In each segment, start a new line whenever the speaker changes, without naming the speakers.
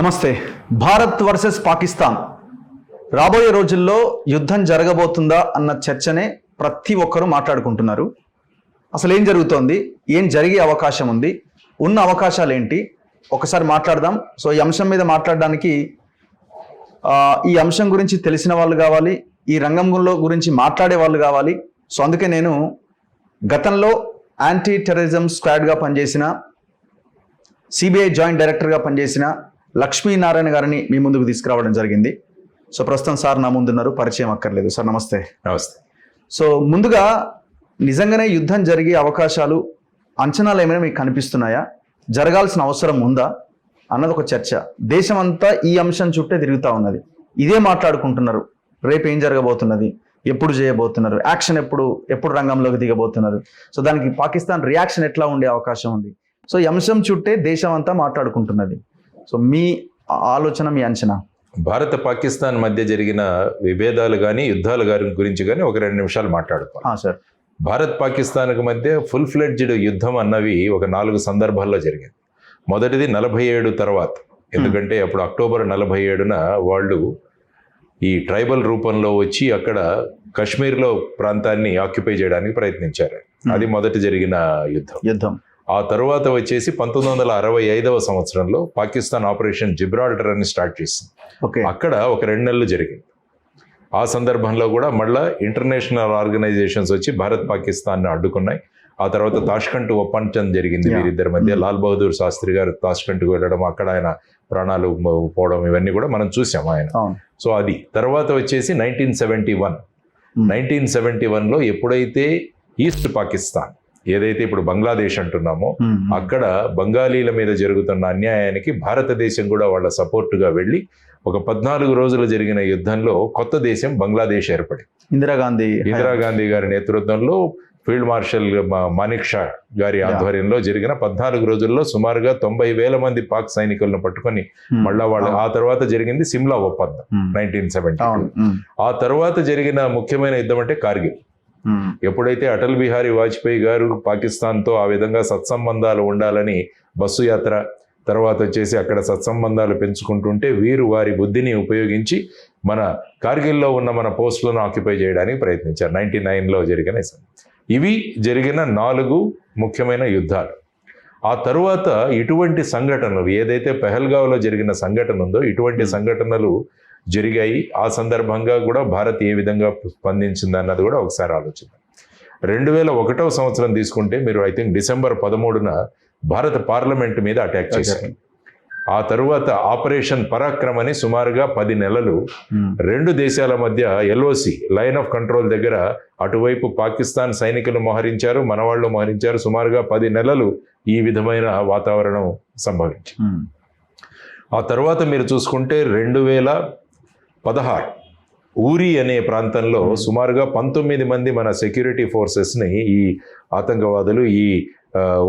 నమస్తే. భారత్ వర్సెస్ పాకిస్తాన్ రాబోయే రోజుల్లో యుద్ధం జరగబోతుందా అన్న చర్చనే ప్రతి ఒక్కరూ మాట్లాడుకుంటున్నారు. అసలు ఏం జరుగుతోంది, ఏం జరిగే అవకాశం ఉంది, ఉన్న అవకాశాలు ఏంటి, ఒకసారి మాట్లాడదాం. సో ఈ అంశం మీద మాట్లాడడానికి ఈ అంశం గురించి తెలిసిన వాళ్ళు కావాలి, ఈ రంగంలో గురించి మాట్లాడే వాళ్ళు కావాలి. సో అందుకే నేను గతంలో యాంటీ టెర్రరిజం స్క్వాడ్గా పనిచేసిన, సిబిఐ జాయింట్ డైరెక్టర్గా పనిచేసిన లక్ష్మీనారాయణ గారిని మీ ముందుకు తీసుకురావడం జరిగింది. సో ప్రస్తుతం సార్ నా ముందున్నారు, పరిచయం అక్కర్లేదు. సార్ నమస్తే.
నమస్తే.
సో ముందుగా నిజంగానే యుద్ధం జరిగే అవకాశాలు, అంచనాలు ఏమైనా మీకు కనిపిస్తున్నాయా, జరగాల్సిన అవసరం ఉందా అన్నది ఒక చర్చ. దేశం అంతా ఈ అంశం చుట్టే తిరుగుతూ ఉన్నది, ఇదే మాట్లాడుకుంటున్నారు. రేపు ఏం జరగబోతున్నది, ఎప్పుడు చేయబోతున్నారు, యాక్షన్ ఎప్పుడు రంగంలోకి దిగబోతున్నారు, సో దానికి పాకిస్తాన్ రియాక్షన్ ఎట్లా ఉండే అవకాశం ఉంది. సో ఈ అంశం చుట్టే దేశం అంతా మాట్లాడుకుంటున్నది. సో మీ ఆలోచన, మీ అంచనా?
భారత పాకిస్తాన్ మధ్య జరిగిన విభేదాలు కానీ యుద్ధాల గురించి కానీ ఒక 2 నిమిషాలు మాట్లాడుతాం.
సార్,
భారత్ పాకిస్తాన్కి మధ్య ఫుల్ ఫ్లెడ్జ్డ్ యుద్ధం అన్నవి ఒక 4 సందర్భాల్లో జరిగింది. మొదటిది 47 తర్వాత, ఎందుకంటే అప్పుడు అక్టోబర్ 47న వాళ్ళు ఈ ట్రైబల్ రూపంలో వచ్చి అక్కడ కాశ్మీర్లో ప్రాంతాన్ని ఆక్యుపై చేయడానికి ప్రయత్నించారు. అది మొదటి జరిగిన యుద్ధం. ఆ తర్వాత వచ్చేసి 1965వ సంవత్సరంలో పాకిస్తాన్ ఆపరేషన్ జిబ్రాల్టర్ అని స్టార్ట్ చేసింది. అక్కడ ఒక 2 నెలలు జరిగింది. ఆ సందర్భంలో కూడా మళ్ళా ఇంటర్నేషనల్ ఆర్గనైజేషన్స్ వచ్చి భారత్ పాకిస్తాన్ని అడ్డుకున్నాయి. ఆ తర్వాత తాష్కంట్ ఒప్పందం జరిగింది వీరిద్దరి మధ్య. లాల్ బహదూర్ శాస్త్రి గారు తాష్కంట్కు వెళ్ళడం, అక్కడ ఆయన ప్రాణాలు పోవడం, ఇవన్నీ కూడా మనం చూసాం ఆయన. సో అది తర్వాత వచ్చేసి 1971లో ఎప్పుడైతే ఈస్ట్ పాకిస్తాన్, ఏదైతే ఇప్పుడు బంగ్లాదేశ్ అంటున్నామో, అక్కడ బంగాలీల మీద జరుగుతున్న అన్యాయానికి భారతదేశం కూడా వాళ్ళ సపోర్టుగా వెళ్ళి ఒక 14 రోజులు జరిగిన యుద్ధంలో కొత్త దేశం బంగ్లాదేశ్ ఏర్పడింది. ఇందిరాగాంధీ గారి నేతృత్వంలో ఫీల్డ్ మార్షల్ మానిక్ షా గారి ఆధ్వర్యంలో జరిగిన 14 రోజుల్లో సుమారుగా 90,000 మంది పాక్ సైనికులను పట్టుకొని మళ్ళా వాళ్ళు. ఆ తర్వాత జరిగింది సిమ్లా ఒప్పందం 1970. ఆ తర్వాత జరిగిన ముఖ్యమైన యుద్ధం అంటే కార్గిల్. ఎప్పుడైతే అటల్ బిహారీ వాజ్పేయి గారు పాకిస్తాన్తో ఆ విధంగా సత్సంబంధాలు ఉండాలని బస్సు యాత్ర, తర్వాత వచ్చేసి అక్కడ సత్సంబంధాలు పెంచుకుంటుంటే వీరు వారి బుద్ధిని ఉపయోగించి మన కార్గిల్లో ఉన్న మన పోస్టులను ఆక్యుపై చేయడానికి ప్రయత్నించారు. 99లో జరిగిన ఇవి జరిగిన 4 ముఖ్యమైన యుద్ధాలు. ఆ తరువాత ఇటువంటి సంఘటనలు, ఏదైతే పెహల్గావ్లో జరిగిన సంఘటన ఉందో, ఇటువంటి సంఘటనలు జరిగాయి. ఆ సందర్భంగా కూడా భారత్ ఏ విధంగా స్పందించింది అన్నది కూడా ఒకసారి ఆలోచిద్దాం. 2001వ సంవత్సరం తీసుకుంటే మీరు డిసెంబర్ 13న భారత పార్లమెంట్ మీద అటాక్ చేశారు. ఆ తరువాత ఆపరేషన్ పరాక్రమ్ అని సుమారుగా 10 నెలలు 2 దేశాల మధ్య LOC లైన్ ఆఫ్ కంట్రోల్ దగ్గర అటువైపు పాకిస్తాన్ సైనికులు మోహరించారు, మనవాళ్ళు మోహరించారు. సుమారుగా 10 నెలలు ఈ విధమైన వాతావరణం సంభవించింది. ఆ తర్వాత మీరు చూసుకుంటే 2016 ఊరి అనే ప్రాంతంలో సుమారుగా 19 మంది మన సెక్యూరిటీ ఫోర్సెస్ని ఈ ఆతంకవాదులు, ఈ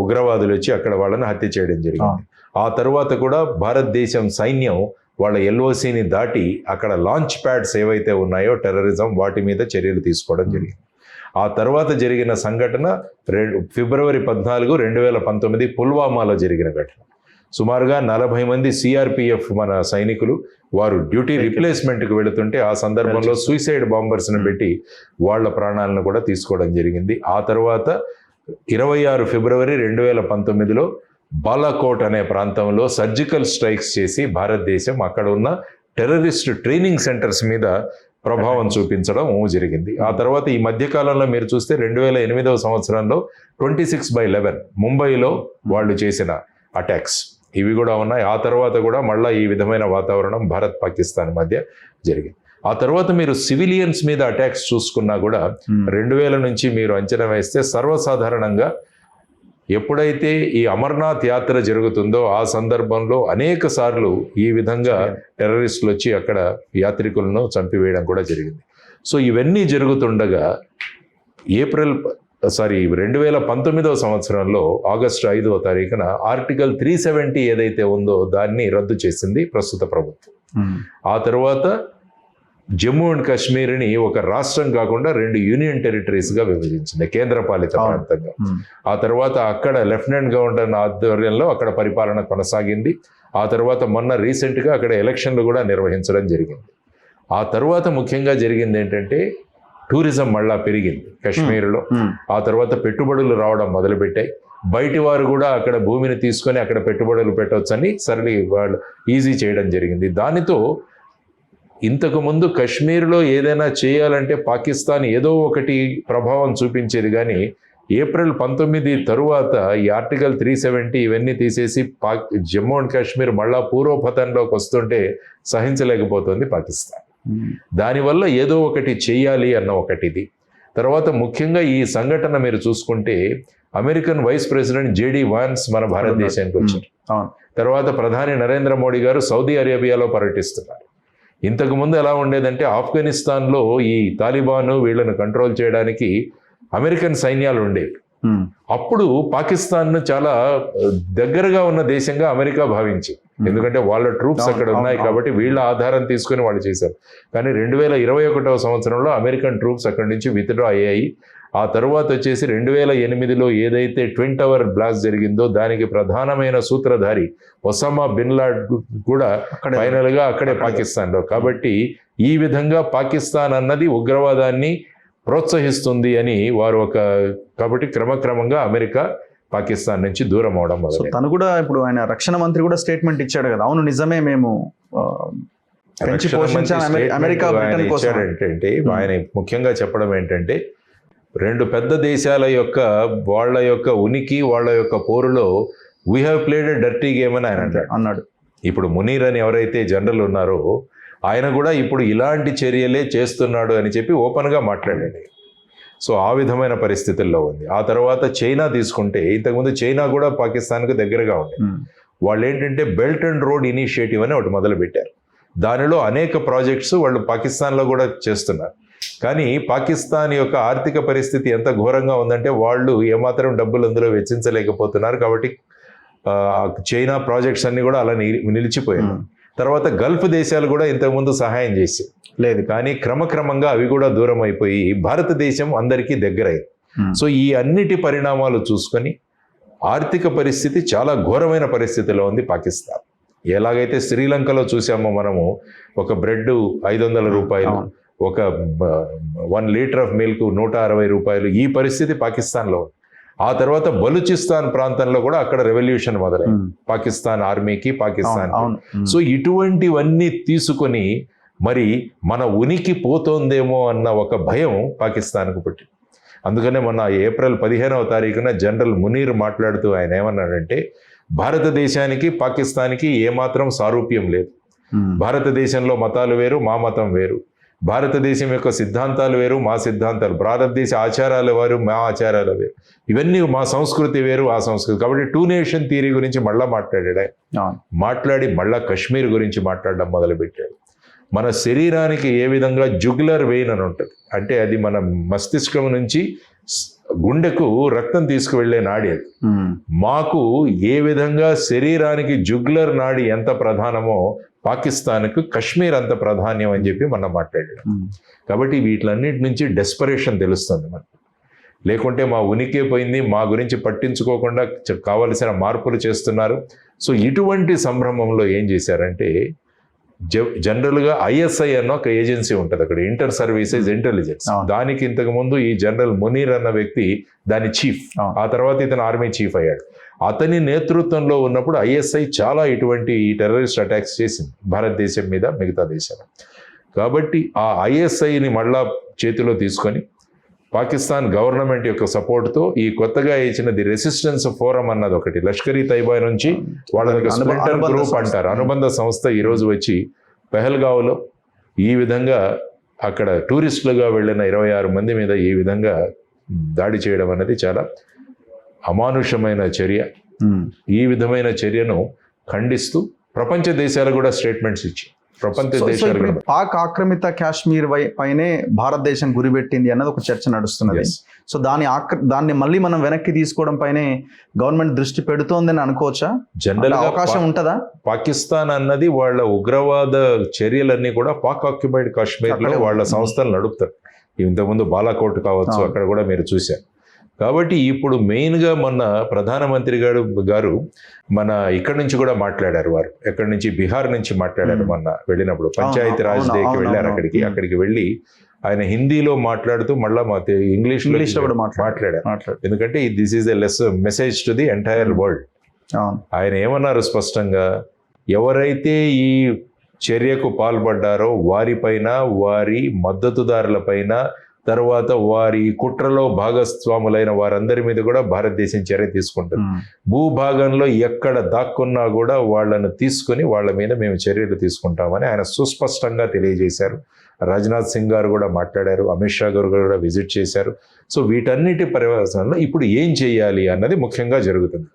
ఉగ్రవాదులు వచ్చి అక్కడ వాళ్ళని హత్య చేయడం జరిగింది. ఆ తర్వాత కూడా భారతదేశం సైన్యం వాళ్ళ LOCని దాటి అక్కడ లాంచ్ ప్యాడ్స్ ఏవైతే ఉన్నాయో టెర్రరిజం, వాటి మీద చర్యలు తీసుకోవడం జరిగింది. ఆ తర్వాత జరిగిన సంఘటన ఫిబ్రవరి 14, 2019 పుల్వామాలో జరిగిన ఘటన. సుమారుగా 40 మంది CRPF మన సైనికులు వారు డ్యూటీ రిప్లేస్మెంట్కి వెళుతుంటే ఆ సందర్భంలో సూసైడ్ బాంబర్స్ని పెట్టి వాళ్ళ ప్రాణాలను కూడా తీసుకోవడం జరిగింది. ఆ తర్వాత 26 ఫిబ్రవరి 2019లో బాలాకోట్ అనే ప్రాంతంలో సర్జికల్ స్ట్రైక్స్ చేసి భారతదేశం అక్కడ ఉన్న టెర్రరిస్ట్ ట్రైనింగ్ సెంటర్స్ మీద ప్రభావం చూపించడం జరిగింది. ఆ తర్వాత ఈ మధ్యకాలంలో మీరు చూస్తే 2008వ సంవత్సరంలో 26/11 ముంబైలో వాళ్ళు చేసిన అటాక్స్ ఇవి కూడా ఉన్నాయి. ఆ తర్వాత కూడా మళ్ళీ ఈ విధమైన వాతావరణం భారత్ పాకిస్తాన్ మధ్య జరిగింది. ఆ తర్వాత మీరు సివిలియన్స్ మీద అటాక్స్ చూసుకున్నా కూడా 2000 నుంచి మీరు అంచనా వేస్తే సర్వసాధారణంగా ఎప్పుడైతే ఈ అమర్నాథ్ యాత్ర జరుగుతుందో ఆ సందర్భంలో అనేక సార్లు ఈ విధంగా టెర్రరిస్టులు వచ్చి అక్కడ యాత్రికులను చంపివేయడం కూడా జరిగింది. సో ఇవన్నీ జరుగుతుండగా 2019వ సంవత్సరంలో ఆగస్టు 5వ తారీఖున ఆర్టికల్ 370 ఏదైతే ఉందో దాన్ని రద్దు చేసింది ప్రస్తుత ప్రభుత్వం. ఆ తర్వాత జమ్మూ అండ్ కాశ్మీర్ని ఒక రాష్ట్రం కాకుండా 2 యూనియన్ టెరిటరీస్గా విభజించింది, కేంద్రపాలిత ప్రాంతంగా. ఆ తర్వాత అక్కడ లెఫ్టినెంట్ గవర్నర్ ఆధ్వర్యంలో అక్కడ పరిపాలన కొనసాగింది. ఆ తర్వాత మొన్న రీసెంట్గా అక్కడ ఎలక్షన్లు కూడా నిర్వహించడం జరిగింది. ఆ తర్వాత ముఖ్యంగా జరిగింది ఏంటంటే టూరిజం మళ్ళా పెరిగింది కాశ్మీర్లో. ఆ తర్వాత పెట్టుబడులు రావడం మొదలుపెట్టాయి. బయటి వారు కూడా అక్కడ భూమిని తీసుకొని అక్కడ పెట్టుబడులు పెట్టవచ్చని వాళ్ళు ఈజీ చేయడం జరిగింది. దానితో ఇంతకుముందు కాశ్మీర్లో ఏదైనా చేయాలంటే పాకిస్తాన్ ఏదో ఒకటి ప్రభావం చూపించేది, కానీ ఏప్రిల్ 19 తరువాత ఈ ఆర్టికల్ 370 ఇవన్నీ తీసేసి జమ్మూ అండ్ కాశ్మీర్ మళ్ళా పూర్వపతంలోకి వస్తుంటే సహించలేకపోతుంది పాకిస్తాన్. దానివల్ల ఏదో ఒకటి చెయ్యాలి అన్న ఒకటిది. తర్వాత ముఖ్యంగా ఈ సంఘటన మీరు చూసుకుంటే American vice president JD Vance మన భారతదేశానికి వచ్చారు. తర్వాత ప్రధాని నరేంద్ర మోడీ గారు సౌదీ అరేబియాలో పర్యటిస్తున్నారు. ఇంతకుముందు ఎలా ఉండేదంటే ఆఫ్ఘనిస్తాన్లో ఈ తాలిబాను వీళ్ళను కంట్రోల్ చేయడానికి అమెరికన్ సైన్యాలు ఉండేవి. అప్పుడు పాకిస్తాన్ను చాలా దగ్గరగా ఉన్న దేశంగా అమెరికా భావించి, ఎందుకంటే వాళ్ళ ట్రూప్స్ అక్కడ ఉన్నాయి కాబట్టి వీళ్ళ ఆధారం తీసుకుని వాళ్ళు చేశారు. కానీ 2021వ సంవత్సరంలో అమెరికన్ ట్రూప్స్ అక్కడి నుంచి విత్డ్రా అయ్యాయి. ఆ తర్వాత వచ్చేసి 2008లో ఏదైతే ట్విన్ టవర్ బ్లాస్ట్ జరిగిందో దానికి ప్రధానమైన సూత్రధారి ఒసామా బిన్ లాడెన్ కూడా ఫైనల్ గా అక్కడే పాకిస్తాన్లో. కాబట్టి ఈ విధంగా పాకిస్తాన్ అన్నది ఉగ్రవాదాన్ని ప్రోత్సహిస్తుంది అని వారు కాబట్టి క్రమక్రమంగా అమెరికా పాకిస్తాన్ నుంచి దూరం అవడం మొదలు.
తను కూడా ఇప్పుడు ఆయన రక్షణ మంత్రి కూడా స్టేట్మెంట్ ఇచ్చాడు కదా, అవును నిజమే, మేము అమెరికా
ఇచ్చాడంటే ఆయన ముఖ్యంగా చెప్పడం ఏంటంటే రెండు పెద్ద దేశాల యొక్క వాళ్ళ యొక్క ఉనికి వాళ్ళ యొక్క పోరులో we have played a dirty game అని ఆయన
అన్నాడు.
ఇప్పుడు మునీర్ అని ఎవరైతే జనరల్ ఉన్నారో ఆయన కూడా ఇప్పుడు ఇలాంటి చర్యలే చేస్తున్నాడు అని చెప్పి ఓపెన్గా మాట్లాడాడు. సో ఆ విధమైన పరిస్థితుల్లో ఉంది. ఆ తర్వాత చైనా తీసుకుంటే ఇంతకుముందు చైనా కూడా పాకిస్తాన్కు దగ్గరగా ఉంది. వాళ్ళు ఏంటంటే బెల్ట్ అండ్ రోడ్ ఇనిషియేటివ్ అని ఒకటి మొదలుపెట్టారు. దానిలో అనేక ప్రాజెక్ట్స్ వాళ్ళు పాకిస్తాన్లో కూడా చేస్తున్నారు. కానీ పాకిస్తాన్ యొక్క ఆర్థిక పరిస్థితి ఎంత ఘోరంగా ఉందంటే వాళ్ళు ఏమాత్రం డబ్బులు అందులో వెచ్చించలేకపోతున్నారు. కాబట్టి చైనా ప్రాజెక్ట్స్ అన్ని కూడా అలా నిలిచిపోయాయి. తర్వాత గల్ఫ్ దేశాలు కూడా ఇంతకుముందు సహాయం చేసి లేదు, కానీ క్రమక్రమంగా అవి కూడా దూరం అయిపోయి భారతదేశం అందరికీ దగ్గరైంది. సో ఈ అన్నిటి పరిణామాలు చూసుకొని ఆర్థిక పరిస్థితి చాలా ఘోరమైన పరిస్థితిలో ఉంది పాకిస్తాన్. ఎలాగైతే శ్రీలంకలో చూసామో మనము, ఒక బ్రెడ్ 500 రూపాయలు, ఒక 1 లీటర్ ఆఫ్ మిల్క్ 160 రూపాయలు, ఈ పరిస్థితి పాకిస్తాన్లో ఉంది. ఆ తర్వాత బలూచిస్తాన్ ప్రాంతంలో కూడా అక్కడ రెవల్యూషన్ మొదలైంది పాకిస్తాన్ ఆర్మీకి, పాకిస్తాన్. సో ఇటువంటివన్నీ తీసుకొని మరి మన ఉనికి పోతోందేమో అన్న ఒక భయం పాకిస్తాన్కు పుట్టింది. అందుకనే మొన్న ఏప్రిల్ 15వ తారీఖున జనరల్ మునీర్ మాట్లాడుతూ ఆయన ఏమన్నాడంటే భారతదేశానికి పాకిస్తాన్కి ఏమాత్రం సారూప్యం లేదు. భారతదేశంలో మతాలు వేరు, మా మతం వేరు. భారతదేశం యొక్క సిద్ధాంతాలు వేరు, మా సిద్ధాంతాలు. భారతదేశ ఆచారాలు వేరు, మా ఆచారాలు వేరు. ఇవన్నీ మా సంస్కృతి వేరు, ఆ సంస్కృతి. కాబట్టి 2 నేషన్ థియరీ గురించి మళ్ళా మాట్లాడాడు. మాట్లాడి మళ్ళా కశ్మీర్ గురించి మాట్లాడడం మొదలుపెట్టాడు. మన శరీరానికి ఏ విధంగా జుగులర్ వెయిన్ అని ఉంటుంది, అంటే అది మన మస్తిష్కం నుంచి గుండెకు రక్తం తీసుకువెళ్లే నాడి. అది మాకు ఏ విధంగా శరీరానికి జుగులర్ నాడి ఎంత ప్రధానమో పాకిస్తాన్కు కశ్మీర్ అంత ప్రాధాన్యం అని చెప్పి మనం మాట్లాడాడు. కాబట్టి వీటిలన్నిటి నుంచి డెస్పరేషన్ తెలుస్తుంది మనకు. లేకుంటే మా ఉనికే పోయింది, మా గురించి పట్టించుకోకుండా కావలసిన మార్పులు చేస్తున్నారు. సో ఇటువంటి సంభ్రమంలో ఏం చేశారంటే జనరల్గా ISI అన్న ఒక ఏజెన్సీ ఉంటుంది అక్కడ, ఇంటర్ సర్వీసెస్ ఇంటెలిజెన్స్. దానికి ఇంతకుముందు ఈ జనరల్ మునీర్ అన్న వ్యక్తి దాని చీఫ్, ఆ తర్వాత ఇతను ఆర్మీ చీఫ్ అయ్యాడు. అతని నేతృత్వంలో ఉన్నప్పుడు ISI చాలా ఇటువంటి టెర్రరిస్ట్ అటాక్స్ చేసింది భారతదేశం మీద, మిగతా దేశాలు. కాబట్టి ఆ ISIని మళ్ళా చేతిలో తీసుకొని పాకిస్తాన్ గవర్నమెంట్ యొక్క సపోర్ట్తో ఈ కొత్తగా ఇచ్చిన ది రెసిస్టెన్స్ ఫోరం అన్నది ఒకటి, లష్కరీ తైబా నుంచి వాళ్ళకి స్ప్లింటర్ గ్రూప్ అంటారు, అనుబంధ సంస్థ ఈరోజు వచ్చి పెహల్గావ్లో ఈ విధంగా అక్కడ టూరిస్టులుగా వెళ్ళిన 26 మంది మీద ఈ విధంగా దాడి చేయడం అనేది చాలా అమానుషమైన చర్య. ఈ విధమైన చర్యను ఖండిస్తూ ప్రపంచ దేశాలు కూడా స్టేట్మెంట్స్ ఇచ్చి
పాక్ ఆక్రమిత కాశ్మీర్ పైనే భారతదేశం గురిపెట్టింది అన్నది ఒక చర్చ నడుస్తున్నది. సో దాన్ని మళ్ళీ మనం వెనక్కి తీసుకోవడం పైనే గవర్నమెంట్ దృష్టి పెడుతోందని అనుకోవచ్చా?
జనరల్
అవకాశం ఉంటుందా?
పాకిస్తాన్ అన్నది వాళ్ళ ఉగ్రవాద చర్యలన్నీ కూడా పాక్ ఆక్యుపైడ్ కాశ్మీర్ లో వాళ్ళ సంస్థలు నడుపుతారు. ఇంతకుముందు బాలాకోట్ కావచ్చు, అక్కడ కూడా మీరు చూశారు. కాబట్టి ఇప్పుడు మెయిన్గా మొన్న ప్రధానమంత్రి గారు మన ఇక్కడ నుంచి కూడా మాట్లాడారు. వారు ఎక్కడి నుంచి, బీహార్ నుంచి మాట్లాడారు మొన్న వెళ్ళినప్పుడు. పంచాయతీ రాజ్ డేకి వెళ్ళారు అక్కడికి వెళ్ళి ఆయన హిందీలో మాట్లాడుతూ మళ్ళా ఇంగ్లీష్లో కూడా మాట్లాడారు. ఎందుకంటే this is a message to the entire world. ఆయన ఏమన్నారు స్పష్టంగా, ఎవరైతే ఈ చర్యకు పాల్పడ్డారో వారిపైన, వారి మద్దతుదారులపైన, తర్వాత వారి కుట్రలో భాగస్వాములైన వారందరి మీద కూడా భారతదేశం చర్య తీసుకుంటుంది. భూభాగంలో ఎక్కడ దాక్కున్నా కూడా వాళ్ళను తీసుకుని వాళ్ళ మీద మేము చర్యలు తీసుకుంటామని ఆయన సుస్పష్టంగా తెలియజేశారు. రాజ్నాథ్ సింగ్ గారు కూడా మాట్లాడారు, అమిత్ షా గారు కూడా విజిట్ చేశారు. సో వీటన్నిటి పర్యవసనంలో ఇప్పుడు ఏం చేయాలి అన్నది ముఖ్యంగా జరుగుతుంది.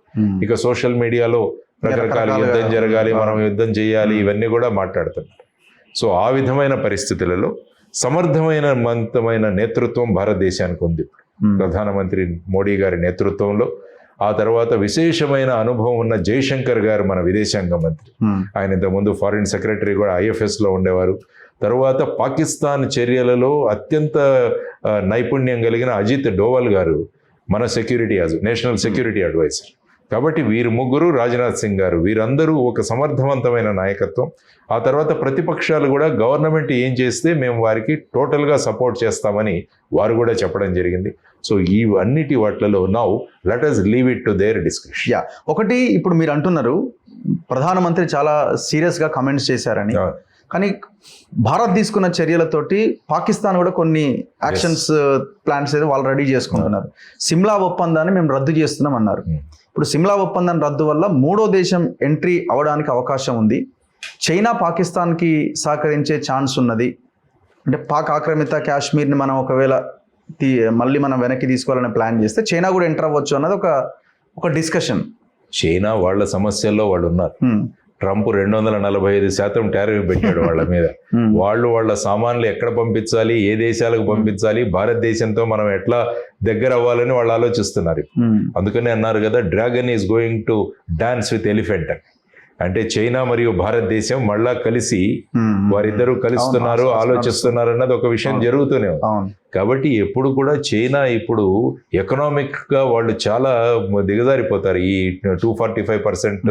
ఇక సోషల్ మీడియాలో రకరకాల యుద్ధం జరగాలి, మనం యుద్ధం చేయాలి, ఇవన్నీ కూడా మాట్లాడుతున్నారు. సో ఆ విధమైన పరిస్థితులలో సమర్థమైన నేతృత్వం భారతదేశానికి ఉంది. ప్రధానమంత్రి మోడీ గారి నేతృత్వంలో, ఆ తర్వాత విశేషమైన అనుభవం ఉన్న జైశంకర్ గారు మన విదేశాంగ మంత్రి, ఆయన ఇంతకుముందు ఫారిన్ సెక్రటరీ కూడా ఐఎఫ్ఎస్లో ఉండేవారు. తర్వాత పాకిస్తాన్ చర్యలలో అత్యంత నైపుణ్యం కలిగిన అజిత్ డోవల్ గారు మన నేషనల్ సెక్యూరిటీ అడ్వైజర్. కాబట్టి వీరు ముగ్గురు, రాజ్నాథ్ సింగ్ గారు, వీరందరూ ఒక సమర్థవంతమైన నాయకత్వం. ఆ తర్వాత ప్రతిపక్షాలు కూడా గవర్నమెంట్ ఏం చేస్తే మేము వారికి టోటల్గా సపోర్ట్ చేస్తామని వారు కూడా చెప్పడం జరిగింది. సో ఇవన్నిటి వాటిలలో now let us leave it to their discussion.
ఒకటి, ఇప్పుడు మీరు అంటున్నారు ప్రధానమంత్రి చాలా సీరియస్గా కమెంట్స్ చేశారని, కానీ భారత్ తీసుకున్న చర్యలతోటి పాకిస్తాన్ కూడా కొన్ని యాక్షన్స్ ప్లాన్స్ అయితే వాళ్ళు రెడీ చేసుకుంటున్నారు. సిమ్లా ఒప్పందాన్ని మేము రద్దు చేస్తున్నాం అన్నారు. ఇప్పుడు సిమ్లా ఒప్పందం రద్దు వల్ల మూడో దేశం ఎంట్రీ అవడానికి అవకాశం ఉంది. చైనా పాకిస్తాన్కి సహకరించే ఛాన్స్ ఉన్నది. అంటే పాక్ ఆక్రమిత కాశ్మీర్ని మనం ఒకవేళ మళ్ళీ మనం వెనక్కి తీసుకోవాలని ప్లాన్ చేస్తే చైనా కూడా ఎంటర్ అవ్వచ్చు అన్నది ఒక డిస్కషన్.
చైనా వాళ్ళ సమస్యల్లో వాళ్ళు ఉన్నారు. ట్రంప్ 245% టారిఫ్ పెట్టాడు వాళ్ళ మీద. వాళ్ళ సామాన్లు ఎక్కడ పంపించాలి, ఏ దేశాలకు పంపించాలి, భారతదేశంతో మనం ఎట్లా దగ్గర అవ్వాలని వాళ్ళు ఆలోచిస్తున్నారు. అందుకనే అన్నారు కదా, dragon is going to dance with elephant. అంటే చైనా మరియు భారతదేశం మళ్ళా కలిసి వారిద్దరూ కలుస్తున్నారు, ఆలోచిస్తున్నారు అన్నది ఒక విషయం జరుగుతూనే ఉంది. కాబట్టి ఎప్పుడు కూడా చైనా ఇప్పుడు ఎకనామిక్ గా వాళ్ళు చాలా దిగజారిపోతారు. ఈ 245%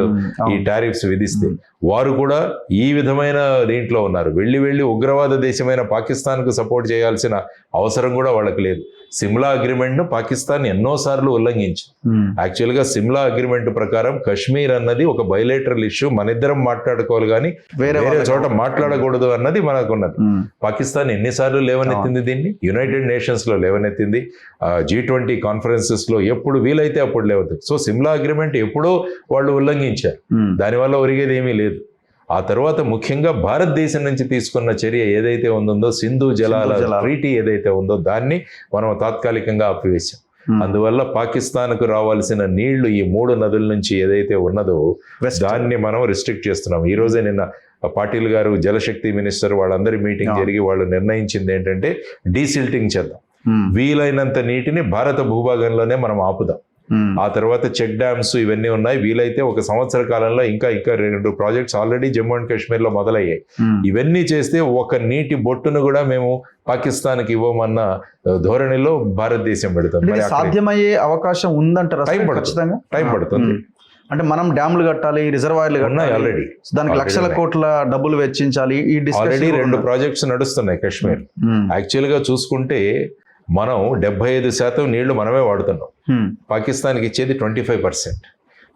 ఈ టారిఫ్స్ విధిస్తే వారు కూడా ఈ విధమైన దీంట్లో ఉన్నారు. వెళ్ళి ఉగ్రవాద దేశమైన పాకిస్తాన్ కు సపోర్ట్ చేయాల్సిన అవసరం కూడా వాళ్ళకి లేదు. సిమ్లా అగ్రిమెంట్ ను పాకిస్తాన్ ఎన్నోసార్లు ఉల్లంఘించింది. యాక్చువల్ గా సిమ్లా అగ్రిమెంట్ ప్రకారం కశ్మీర్ అన్నది ఒక బైలేటరల్ ఇష్యూ, మన ఇద్దరం మాట్లాడుకోవాలి కానీ వేరే చోట మాట్లాడకూడదు అన్నది మనకున్నది. పాకిస్తాన్ ఎన్నిసార్లు లేవనెత్తింది దీన్ని, యునైటెడ్ నేషన్స్ లో లేవనెత్తింది, G20 కాన్ఫరెన్సెస్ లో ఎప్పుడు వీలైతే అప్పుడు లేవనెత్తింది. సో సిమ్లా అగ్రిమెంట్ ఎప్పుడో వాళ్ళు ఉల్లంఘించారు, దానివల్ల ఒరిగేది ఏమీ లేదు. ఆ తర్వాత ముఖ్యంగా భారతదేశం నుంచి తీసుకున్న చర్య ఏదైతే ఉందో, సింధు జలాల ట్రీటీ ఏదైతే ఉందో దాన్ని మనం తాత్కాలికంగా ఆపివేశాం. అందువల్ల పాకిస్తాన్కు రావాల్సిన నీళ్లు ఈ 3 నదుల నుంచి ఏదైతే ఉన్నదో దాన్ని మనం రిస్ట్రిక్ట్ చేస్తున్నాం. ఈ రోజే నిన్న పాటిల్ గారు జలశక్తి మినిస్టర్ వాళ్ళందరి మీటింగ్ జరిగి వాళ్ళు నిర్ణయించింది ఏంటంటే డీసిల్టింగ్ చేద్దాం, వీలైనంత నీటిని భారత భూభాగంలోనే మనం ఆపుదాం. ఆ తర్వాత చెక్ డ్యామ్స్ ఇవన్నీ ఉన్నాయి, వీలైతే 1 సంవత్సర కాలంలో ఇంకా 2 projects already Jammu and Kashmir లో మొదలయ్యాయి. ఇవన్నీ చేస్తే ఒక నీటి బొట్టును కూడా మేము పాకిస్తాన్కి ఇవ్వమన్న ధోరణిలో భారతదేశం పెడుతుంది.
సాధ్యమయ్యే అవకాశం ఉందంటారు?
టైం పడుతుంది.
అంటే మనం డ్యామ్లు కట్టాలి, రిజర్వాయర్లు
ఉన్నాయి ఆల్రెడీ,
దానికి లక్షల కోట్ల డబ్బులు వెచ్చించాలి.
ఆల్రెడీ 2 ప్రాజెక్ట్స్ నడుస్తున్నాయి కాశ్మీర్. యాక్చువల్ గా చూసుకుంటే మనం 75% నీళ్లు మనమే వాడుతున్నాం, పాకిస్తాన్కి ఇచ్చేది 25%.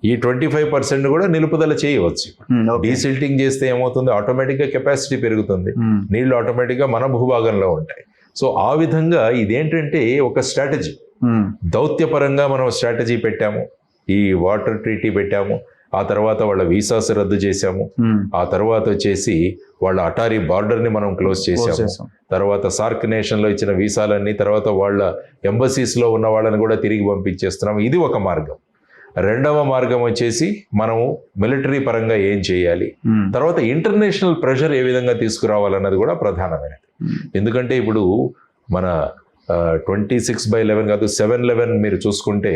ఈ 25% కూడా నిలుపుదల చేయవచ్చు. డీసిల్టింగ్ చేస్తే ఏమవుతుంది, ఆటోమేటిక్గా కెపాసిటీ పెరుగుతుంది, నీళ్లు ఆటోమేటిక్గా మన భూభాగంలో ఉంటాయి. సో ఆ విధంగా ఇదేంటంటే ఒక స్ట్రాటజీ, దౌత్యపరంగా మనం స్ట్రాటజీ పెట్టాము, ఈ వాటర్ ట్రీటీ పెట్టాము, ఆ తర్వాత వాళ్ళ వీసాస్ రద్దు చేశాము, ఆ తర్వాత వచ్చేసి వాళ్ళ అటారీ బార్డర్ ని మనం క్లోజ్ చేశాము, తర్వాత సార్క్ నేషన్ లో ఇచ్చిన వీసాలన్నీ తర్వాత వాళ్ళ ఎంబసీస్ లో ఉన్న వాళ్ళని కూడా తిరిగి పంపించేస్తున్నాము. ఇది ఒక మార్గం. రెండవ మార్గం వచ్చేసి మనము మిలిటరీ పరంగా ఏం చేయాలి, తర్వాత ఇంటర్నేషనల్ ప్రెషర్ ఏ విధంగా తీసుకురావాలన్నది కూడా ప్రధానమైనది. ఎందుకంటే ఇప్పుడు మన 26/11 కాదు 7/11 మీరు చూసుకుంటే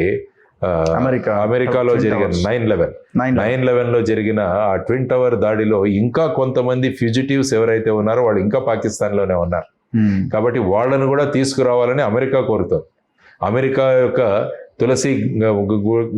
అమెరికాలో జరిగిన 9/11 లో జరిగిన ఆ ట్విన్ టవర్ దాడిలో ఇంకా కొంతమంది ఫ్యూజిటివ్స్ ఎవరైతే ఉన్నారో వాళ్ళు ఇంకా పాకిస్తాన్ లోనే ఉన్నారు. కాబట్టి వాళ్ళను కూడా తీసుకురావాలని అమెరికా కోరుతుంది. అమెరికా యొక్క తులసి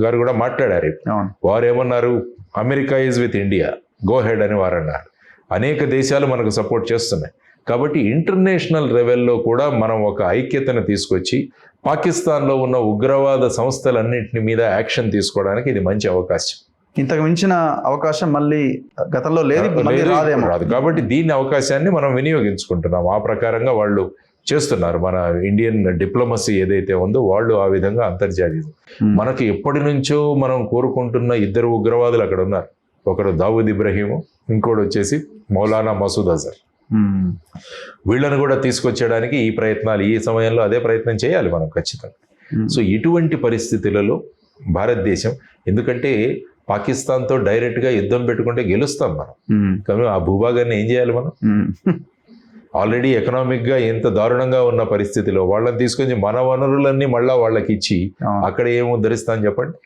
గారు కూడా మాట్లాడారు.
అవును.
వారు ఏమన్నారు, America is with India, go head అని వారు అన్నారు. అనేక దేశాలు మనకు సపోర్ట్ చేస్తున్నాయి. కాబట్టి ఇంటర్నేషనల్ లెవెల్లో కూడా మనం ఒక ఐక్యతను తీసుకొచ్చి పాకిస్తాన్లో ఉన్న ఉగ్రవాద సంస్థలన్నింటి మీద యాక్షన్ తీసుకోవడానికి ఇది మంచి అవకాశం.
ఇంతకు మించిన అవకాశం మళ్ళీ గతంలో లేదు, మళ్ళీ రాదేమో.
రాదు. కాబట్టి దీన్ని అవకాశాన్ని మనం వినియోగించుకుంటున్నాం. ఆ ప్రకారంగా వాళ్ళు చేస్తున్నారు. మన ఇండియన్ డిప్లొమసీ ఏదైతే ఉందో వాళ్ళు ఆ విధంగా అంతర్జాతీయం. మనకి ఎప్పటి నుంచో మనం కోరుకుంటున్న ఇద్దరు ఉగ్రవాదులు అక్కడ ఉన్నారు. ఒకరు దావూద్ ఇబ్రహీము, ఇంకోటి వచ్చేసి మౌలానా మసూద్ అజర్. వీళ్ళను కూడా తీసుకొచ్చేయడానికి ఈ ప్రయత్నాలు, ఈ సమయంలో అదే ప్రయత్నం చేయాలి మనం ఖచ్చితంగా. సో ఇటువంటి పరిస్థితులలో భారతదేశం, ఎందుకంటే పాకిస్తాన్తో డైరెక్ట్గా యుద్ధం పెట్టుకుంటే గెలుస్తాం మనం, కానీ ఆ భూభాగాన్ని ఏం చేయాలి మనం? ఆల్రెడీ ఎకనామిక్గా ఎంత దారుణంగా ఉన్న పరిస్థితిలో వాళ్ళని తీసుకొని మన వనరులన్నీ మళ్ళా వాళ్ళకి ఇచ్చి అక్కడ ఏం ఉద్ధరిస్తాం చెప్పండి?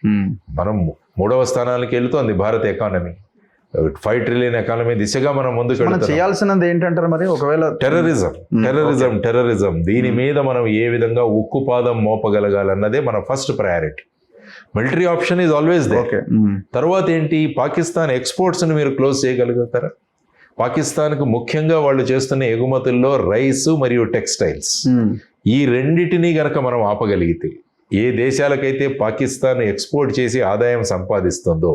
మనం 3వ స్థానానికి వెళుతోంది భారత ఎకానమీ. 5 ట్రిలియన్ ఎకానమీ దిశగా మనం ముందుకు వెళ్తాం.
చేయాల్సినది ఏంటంటారు మరి? ఒకవేళ
టెర్రరిజం దీని మీద మనం ఏ విధంగా ఉక్కుపాదం మోపగలగాలన్నదే మన first priority. Military option is always they. తర్వాత ఏంటి, పాకిస్తాన్ ఎక్స్పోర్ట్స్ని మీరు క్లోజ్ చేయగలుగుతారా? పాకిస్తాన్కు ముఖ్యంగా వాళ్ళు చేస్తున్న ఎగుమతుల్లో రైస్ మరియు టెక్స్టైల్స్, ఈ రెండిటిని గనక మనం ఆపగలిగితే, ఏ దేశాలకైతే పాకిస్తాన్ ఎక్స్పోర్ట్ చేసి ఆదాయం సంపాదిస్తుందో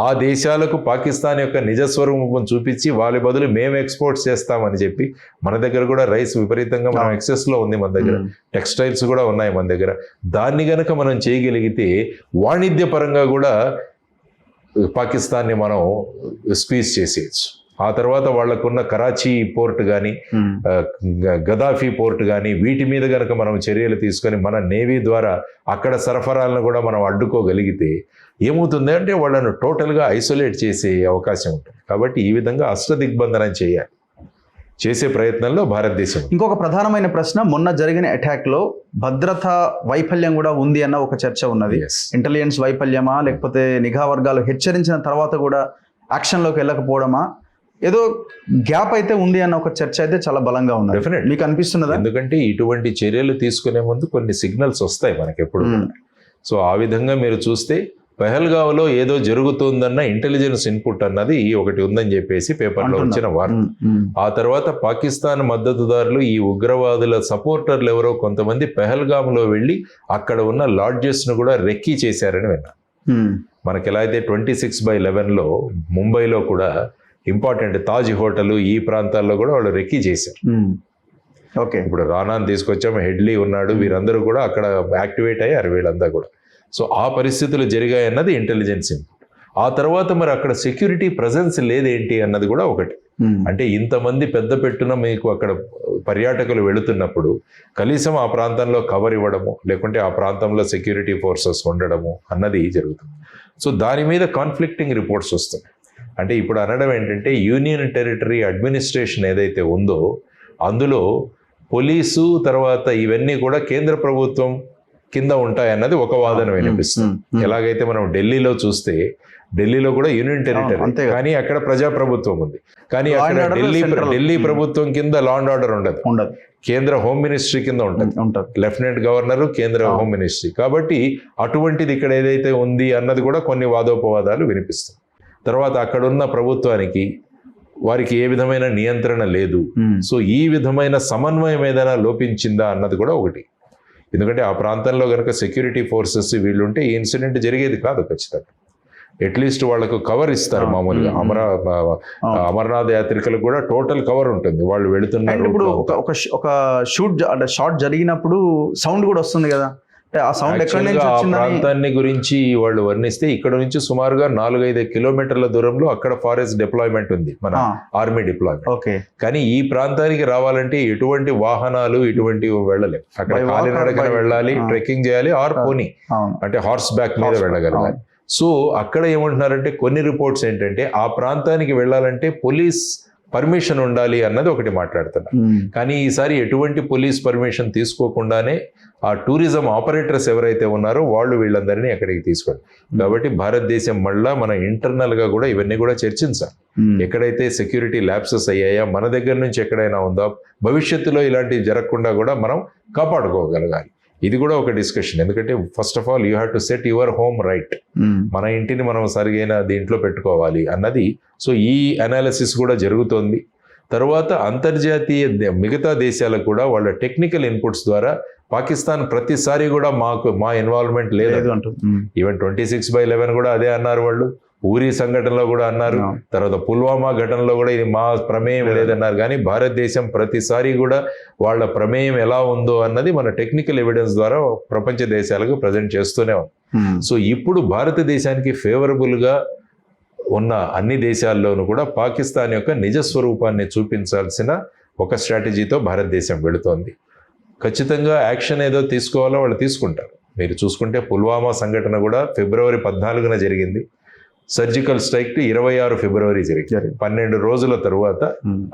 ఆ దేశాలకు పాకిస్తాన్ యొక్క నిజస్వరూపం చూపించి వాళ్ళ బదులు మేము ఎక్స్పోర్ట్ చేస్తామని చెప్పి, మన దగ్గర కూడా రైస్ విపరీతంగా మనం ఎక్సెస్లో ఉంది, మన దగ్గర టెక్స్టైల్స్ కూడా ఉన్నాయి మన దగ్గర. దాన్ని గనక మనం చేయగలిగితే వాణిజ్యపరంగా కూడా పాకిస్తాన్ని మనం స్క్వీజ్ చేసేయచ్చు. ఆ తర్వాత వాళ్లకున్న కరాచీ పోర్ట్ కానీ గదాఫీ పోర్ట్ కానీ వీటి మీద కనుక మనం చర్యలు తీసుకొని మన నేవీ ద్వారా అక్కడ సరఫరాలను కూడా మనం అడ్డుకోగలిగితే ఏమవుతుంది అంటే వాళ్ళను టోటల్గా ఐసోలేట్ చేసే అవకాశం ఉంటుంది. కాబట్టి ఈ విధంగా అష్టదిగ్బంధనం చేసే ప్రయత్నంలో భారతదేశం.
ఇంకొక ప్రధానమైన ప్రశ్న, మొన్న జరిగిన అటాక్లో భద్రతా వైఫల్యం కూడా ఉంది అన్న ఒక చర్చ ఉన్నది. ఇంటెలిజెన్స్ వైఫల్యమా, లేకపోతే నిఘా వర్గాలు హెచ్చరించిన తర్వాత కూడా యాక్షన్లోకి వెళ్ళకపోవడమా, ఏదో గ్యాప్ అయితే ఉంది అన్న ఒక చర్చ అయితే చాలా బలంగా ఉంది.
డెఫినెట్
మీకు అనిపిస్తున్నదా?
ఎందుకంటే ఇటువంటి చర్యలు తీసుకునే ముందు కొన్ని సిగ్నల్స్ వస్తాయి మనకి ఎప్పుడు. సో ఆ విధంగా మీరు చూస్తే పెహల్గావ్లో ఏదో జరుగుతుందన్న ఇంటెలిజెన్స్ ఇన్పుట్ అన్నది ఒకటి ఉందని చెప్పేసి పేపర్లో వచ్చిన వార్త. ఆ తర్వాత పాకిస్తాన్ మద్దతుదారులు, ఈ ఉగ్రవాదుల సపోర్టర్లు ఎవరో కొంతమంది పెహల్గామ్లో వెళ్ళి అక్కడ ఉన్న లాడ్జెస్ను కూడా రెక్కీ చేశారని విన్నా. మనకి ఎలా అయితే 26/11లో ముంబైలో కూడా ఇంపార్టెంట్ తాజ్ హోటల్, ఈ ప్రాంతాల్లో కూడా వాళ్ళు రెక్కీ చేశారు.
ఓకే,
ఇప్పుడు రానాని తీసుకొచ్చాము, హెడ్లీ ఉన్నాడు, వీరందరూ కూడా అక్కడ యాక్టివేట్ అయ్యారు వీళ్ళంతా కూడా. సో ఆ పరిస్థితులు జరిగాయన్నది ఇంటెలిజెన్స్ ఇన్పుట్. ఆ తర్వాత మరి అక్కడ సెక్యూరిటీ ప్రజెన్స్ లేదేంటి అన్నది కూడా ఒకటి. అంటే ఇంతమంది పెద్ద పెట్టున మీకు అక్కడ పర్యాటకులు వెళుతున్నప్పుడు కనీసం ఆ ప్రాంతంలో కవర్ ఇవ్వడము, లేకుంటే ఆ ప్రాంతంలో సెక్యూరిటీ ఫోర్సెస్ ఉండడము అన్నది జరుగుతుంది. సో దాని మీద కాన్ఫ్లిక్టింగ్ రిపోర్ట్స్ వస్తాయి. అంటే ఇప్పుడు అనడం ఏంటంటే యూనియన్ టెరిటరీ అడ్మినిస్ట్రేషన్ ఏదైతే ఉందో అందులో పోలీసు తర్వాత ఇవన్నీ కూడా కేంద్ర ప్రభుత్వం కింద ఉంటాయన్నది ఒక వాదన వినిపిస్తుంది. ఎలాగైతే మనం ఢిల్లీలో చూస్తే, ఢిల్లీలో కూడా యూనియన్ టెరిటరీ కానీ అక్కడ ప్రజాప్రభుత్వం ఉంది. కానీ అక్కడ ఢిల్లీ ప్రభుత్వం కింద లా అండ్ ఆర్డర్ ఉండదు, కేంద్ర హోమ్ మినిస్ట్రీ కింద ఉంటుంది. లెఫ్టినెంట్ గవర్నర్, కేంద్ర హోమ్ మినిస్ట్రీ. కాబట్టి అటువంటిది ఇక్కడ ఏదైతే ఉంది అన్నది కూడా కొన్ని వాదోపవాదాలు వినిపిస్తుంది. తర్వాత అక్కడున్న ప్రభుత్వానికి వారికి ఏ విధమైన నియంత్రణ లేదు. సో ఈ విధమైన సమన్వయం ఏదైనా లోపించిందా అన్నది కూడా ఒకటి. ఎందుకంటే ఆ ప్రాంతంలో కనుక సెక్యూరిటీ ఫోర్సెస్ వీళ్ళుంటే ఈ ఇన్సిడెంట్ జరిగేది కాదు ఖచ్చితంగా. అట్లీస్ట్ వాళ్ళకు కవర్ ఇస్తారు మామూలుగా. అమర్నాథ్ యాత్రికులకు కూడా టోటల్ కవర్ ఉంటుంది వాళ్ళు వెళుతున్నారు.
ఇప్పుడు ఒక షాట్ జరిగినప్పుడు సౌండ్ కూడా వస్తుంది కదా, ఆ సౌండ్ ఎక్కడి నుంచి వచ్చిందని
ప్రాంతాన్ని గురించి వాళ్ళు వర్ణిస్తే ఇక్కడ నుంచి సుమారుగా 4-5 కిలోమీటర్ల దూరంలో అక్కడ ఫారెస్ట్ డిప్లాయ్మెంట్ ఉంది, మన ఆర్మీ డిప్లాయ్మెంట్. కానీ ఈ ప్రాంతానికి రావాలంటే ఎటువంటి వాహనాలు ఇటువంటివి వెళ్ళలేవు. అక్కడ కాలినడకన వెళ్ళాలి, ట్రెక్కింగ్ చేయాలి, ఆర్ పోనీ అంటే హార్స్ బ్యాక్ మీద వెళ్ళగలగాలి. సో అక్కడ ఏమంటున్నారంటే కొన్ని రిపోర్ట్స్ ఏంటంటే ఆ ప్రాంతానికి వెళ్ళాలంటే పోలీస్ పర్మిషన్ ఉండాలి అన్నది ఒకటి మాట్లాడుతున్నారు. కానీ ఈసారి ఎటువంటి పోలీస్ పర్మిషన్ తీసుకోకుండానే ఆ టూరిజం ఆపరేటర్స్ ఎవరైతే ఉన్నారో వాళ్ళు వీళ్ళందరినీ అక్కడికి తీసుకోవాలి. కాబట్టి భారతదేశం మళ్ళా మన ఇంటర్నల్ గా కూడా ఇవన్నీ కూడా చర్చించాలి. ఎక్కడైతే సెక్యూరిటీ ల్యాప్సెస్ అయ్యాయా, మన దగ్గర నుంచి ఎక్కడైనా ఉందా, భవిష్యత్తులో ఇలాంటివి జరగకుండా కూడా మనం కాపాడుకోగలగాలి. ఇది కూడా ఒక డిస్కషన్. ఎందుకంటే first of all you have to set your home right. మన ఇంటిని మనం సరిగైన దీంట్లో పెట్టుకోవాలి అన్నది. సో ఈ అనాలిసిస్ కూడా జరుగుతోంది. తర్వాత అంతర్జాతీయ మిగతా దేశాలకు కూడా వాళ్ళ టెక్నికల్ ఇన్పుట్స్ ద్వారా పాకిస్తాన్ ప్రతిసారి కూడా మా ఇన్వాల్వ్మెంట్ లేదు అంటూ, ఈవెన్ 26/11 కూడా అదే అన్నారు వాళ్ళు, ఊరి సంఘటనలో కూడా అన్నారు, తర్వాత పుల్వామా ఘటనలో కూడా ఇది మా ప్రమేయం లేదన్నారు. కానీ భారతదేశం ప్రతిసారి కూడా వాళ్ళ ప్రమేయం ఎలా ఉందో అన్నది మన టెక్నికల్ ఎవిడెన్స్ ద్వారా ప్రపంచ దేశాలకు ప్రజెంట్ చేస్తూనే ఉంది. సో ఇప్పుడు భారతదేశానికి ఫేవరబుల్గా ఉన్న అన్ని దేశాల్లోనూ కూడా పాకిస్తాన్ యొక్క నిజ స్వరూపాన్ని చూపించాల్సిన ఒక స్ట్రాటజీతో భారతదేశం వెళుతోంది. ఖచ్చితంగా యాక్షన్ ఏదో తీసుకోవాలో వాళ్ళు తీసుకుంటారు. మీరు చూసుకుంటే పుల్వామా సంఘటన కూడా February 14న జరిగింది. సర్జికల్ స్ట్రైక్ 26 February జరిగింది. 12 రోజుల తరువాత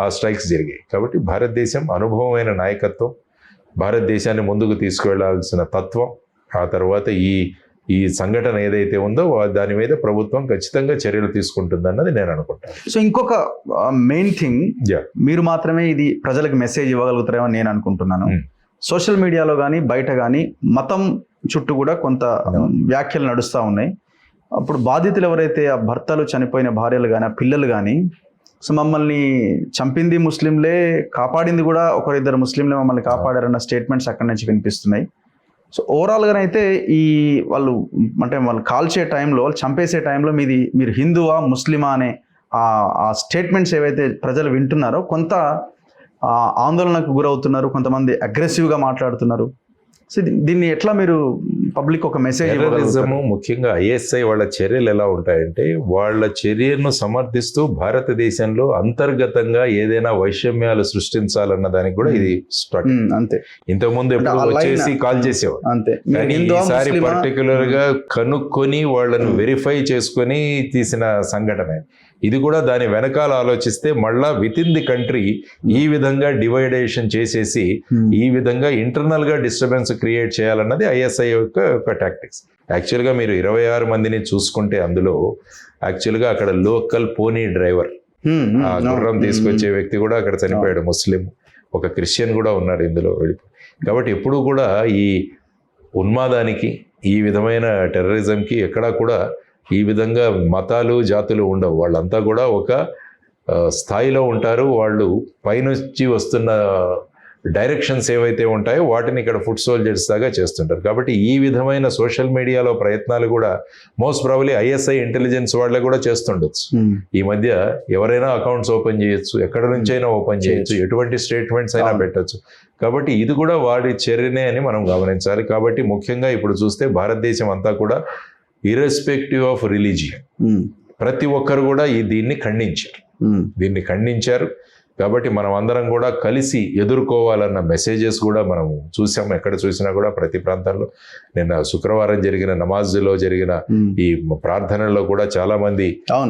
ఆ స్ట్రైక్స్ జరిగాయి. కాబట్టి భారతదేశం అనుభవమైన నాయకత్వం, భారతదేశాన్ని ముందుకు తీసుకువెళ్లాల్సిన తత్వం, ఆ తర్వాత ఈ సంఘటన ఏదైతే ఉందో దాని మీద ప్రభుత్వం ఖచ్చితంగా చర్యలు తీసుకుంటుందన్నది నేను అనుకుంటాను.
సో ఇంకొక మెయిన్ థింగ్, మీరు మాత్రమే ఇది ప్రజలకు మెసేజ్ ఇవ్వగలుగుతారేమో నేను అనుకుంటున్నాను. సోషల్ మీడియాలో కానీ బయట కానీ మతం చుట్టూ కూడా కొంత వ్యాఖ్యలు నడుస్తూ ఉన్నాయి. అప్పుడు బాధితులు ఎవరైతే ఆ భర్తలు చనిపోయిన భార్యలు కానీ ఆ పిల్లలు కానీ, సో మమ్మల్ని చంపింది ముస్లింలే, కాపాడింది కూడా ఒకరిద్దరు ముస్లింలే మమ్మల్ని కాపాడారన్న స్టేట్మెంట్స్ అక్కడి నుంచి వినిపిస్తున్నాయి. సో ఓవరాల్గానైతే వాళ్ళు కాల్చే టైంలో, వాళ్ళు చంపేసే టైంలో మీరు హిందువా ముస్లిమా అనే ఆ స్టేట్మెంట్స్ ఏవైతే ప్రజలు వింటున్నారో కొంత ఆందోళనకు గురవుతున్నారు, కొంతమంది అగ్రెసివ్గా మాట్లాడుతున్నారు. సో దీన్ని ఎట్లా మీరు పబ్లిక్ ఒక మెసేజ్?
టెర్రరిజము ముఖ్యంగా ISI వాళ్ళ చర్యలు ఎలా ఉంటాయంటే, వాళ్ళ చర్యను సమర్థిస్తూ భారతదేశంలో అంతర్గతంగా ఏదైనా వైషమ్యాలు సృష్టించాలన్న దానికి కూడా ఇది స్టార్ట్.
అంతే.
ఇంతకుముందు ఎప్పుడు వచ్చేసి కాల్ చేసేవాడు.
అంతే.
కానీ ఈసారి పర్టికులర్ గా కనుక్కొని వాళ్ళను వెరిఫై చేసుకొని తీసిన సంఘటన ఇది. కూడా దాని వెనకాల ఆలోచిస్తే మళ్ళా విత్ ఇన్ ది కంట్రీ ఈ విధంగా డివైడేషన్ చేసేసి ఈ విధంగా ఇంటర్నల్ గా డిస్టర్బెన్స్ క్రియేట్ చేయాలన్నది ISI యొక్క టాక్టిక్స్. యాక్చువల్గా మీరు 26 మందిని చూసుకుంటే అందులో యాక్చువల్గా అక్కడ లోకల్ పోనీ డ్రైవర్, ఆ గుర్రం తీసుకొచ్చే వ్యక్తి కూడా అక్కడ చనిపోయాడు, ముస్లిం. ఒక క్రిస్టియన్ కూడా ఉన్నారు ఇందులో వెళ్ళిపోయి. కాబట్టి ఎప్పుడు కూడా ఈ ఉన్మాదానికి, ఈ విధమైన టెర్రరిజంకి ఎక్కడా కూడా ఈ విధంగా మతాలు జాతులు ఉండవు. వాళ్ళంతా కూడా ఒక స్థాయిలో ఉంటారు. వాళ్ళు పైనుంచి వస్తున్న డైరెక్షన్స్ ఏవైతే ఉంటాయో వాటిని ఇక్కడ ఫుట్ సోల్జర్స్ దాకా చేస్తుంటారు. కాబట్టి ఈ విధమైన సోషల్ మీడియాలో ప్రయత్నాలు కూడా మోస్ట్ ప్రాబబ్లీ ISI ఇంటెలిజెన్స్ వాళ్ళే కూడా చేస్తుండొచ్చు. ఈ మధ్య ఎవరైనా అకౌంట్స్ ఓపెన్ చేయొచ్చు, ఎక్కడ నుంచైనా ఓపెన్ చేయొచ్చు, ఎటువంటి స్టేట్మెంట్స్ అయినా పెట్టచ్చు. కాబట్టి ఇది కూడా వాడి చర్యనే అని మనం గమనించాలి. కాబట్టి ముఖ్యంగా ఇప్పుడు చూస్తే భారతదేశం అంతా కూడా ఇర్రెస్పెక్టివ్ ఆఫ్ రిలీజియన్ ప్రతి ఒక్కరు కూడా దీన్ని ఖండించారు. కాబట్టి మనం అందరం కూడా కలిసి ఎదుర్కోవాలన్న మెసేజెస్ కూడా మనం చూసాం. ఎక్కడ చూసినా కూడా ప్రతి ప్రాంతంలో. నిన్న శుక్రవారం జరిగిన నమాజ్లో జరిగిన ఈ ప్రార్థనల్లో కూడా చాలా మంది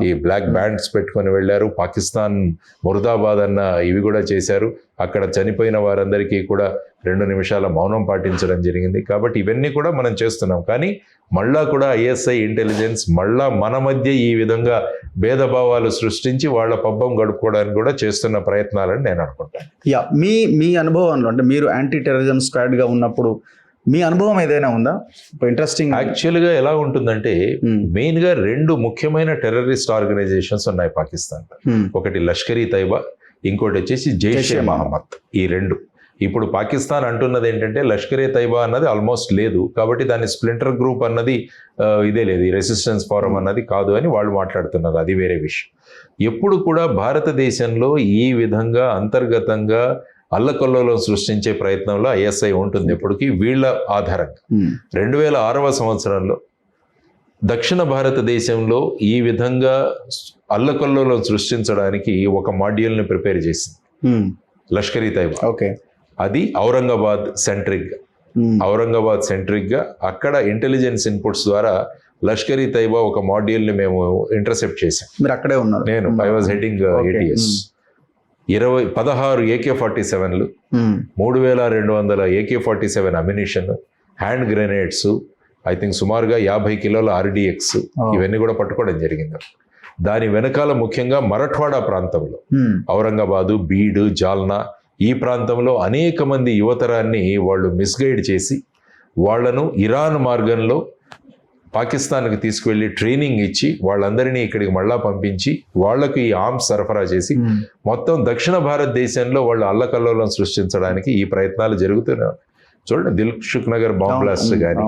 ఈ బ్లాక్ బ్యాండ్స్ పెట్టుకొని వెళ్ళారు. పాకిస్తాన్ ముర్దాబాద్ అన్న ఇవి కూడా చేశారు. అక్కడ చనిపోయిన వారందరికీ కూడా 2 నిమిషాల మౌనం పాటించడం జరిగింది. కాబట్టి ఇవన్నీ కూడా మనం చేస్తున్నాం. కానీ మళ్ళా కూడా ISI ఇంటెలిజెన్స్ మళ్ళా మన మధ్య ఈ విధంగా భేదభావాలు సృష్టించి వాళ్ళ పబ్బం గడుపుకోవడానికి కూడా చేస్తున్న ప్రయత్నాలని నేను అనుకుంటాను.
మీ అనుభవంలో, అంటే మీరు యాంటీ టెర్రరిజం స్క్వాడ్గా ఉన్నప్పుడు మీ అనుభవం ఏదైనా ఉందా? ఇంట్రెస్టింగ్.
యాక్చువల్గా ఎలా ఉంటుందంటే, మెయిన్గా 2 ముఖ్యమైన టెర్రరిస్ట్ ఆర్గనైజేషన్స్ ఉన్నాయి పాకిస్తాన్. ఒకటి లష్కరీ తైబా, ఇంకోటి వచ్చేసి జైషే మహమ్మద్. ఈ 2 ఇప్పుడు పాకిస్తాన్ అంటున్నది ఏంటంటే లష్కరే తైబా అన్నది ఆల్మోస్ట్ లేదు, కాబట్టి దాని స్ప్లింటర్ గ్రూప్ అన్నది ఇదే లేదు, ఈ రెసిస్టెన్స్ ఫోరం అన్నది కాదు అని వాళ్ళు మాట్లాడుతున్నారు. అది వేరే విషయం. ఎప్పుడు కూడా భారతదేశంలో ఈ విధంగా అంతర్గతంగా అల్లకల్లోలం సృష్టించే ప్రయత్నంలో ISI ఉంటుంది ఎప్పటికీ వీళ్ళ ఆధారంగా. 2006వ సంవత్సరంలో దక్షిణ భారతదేశంలో ఈ విధంగా అల్లకల్లోలం సృష్టించడానికి ఒక మాడ్యూల్ని ప్రిపేర్ చేసింది లష్కరీ తైబా.
ఓకే.
అది ఔరంగాబాద్ సెంట్రిక్గా అక్కడ ఇంటెలిజెన్స్ ఇన్పుట్స్ ద్వారా లష్కరీ తైబా ఒక మాడ్యూల్ని మేము ఇంటర్సెప్ట్ చేశాం.
మీరు అక్కడే ఉన్నారు?
నేను I was heading ATS. 16 AK-47లు, 3200 AK-47 ammunition, hand grenades, I think సుమారుగా 50 కిలోల RDX ఇవన్నీ కూడా పట్టుకోవడం జరిగింది. దాని వెనకాల ముఖ్యంగా మరాఠ్వాడా ప్రాంతంలో ఔరంగాబాదు, బీడ్, జాల్నా ఈ ప్రాంతంలో అనేక మంది యువతరాన్ని వాళ్ళు మిస్గైడ్ చేసి వాళ్లను ఇరాన్ మార్గంలో పాకిస్తాన్కి తీసుకువెళ్ళి ట్రైనింగ్ ఇచ్చి వాళ్ళందరినీ ఇక్కడికి మళ్ళా పంపించి వాళ్లకు ఈ ఆర్మ్స్ సరఫరా చేసి మొత్తం దక్షిణ భారతదేశంలో వాళ్ళు అల్లకల్లోలం సృష్టించడానికి ఈ ప్రయత్నాలు జరుగుతున్నాయి. చూడండి, దిల్సుఖ్ నగర్ బాంబ్ బ్లాస్ట్ కానీ,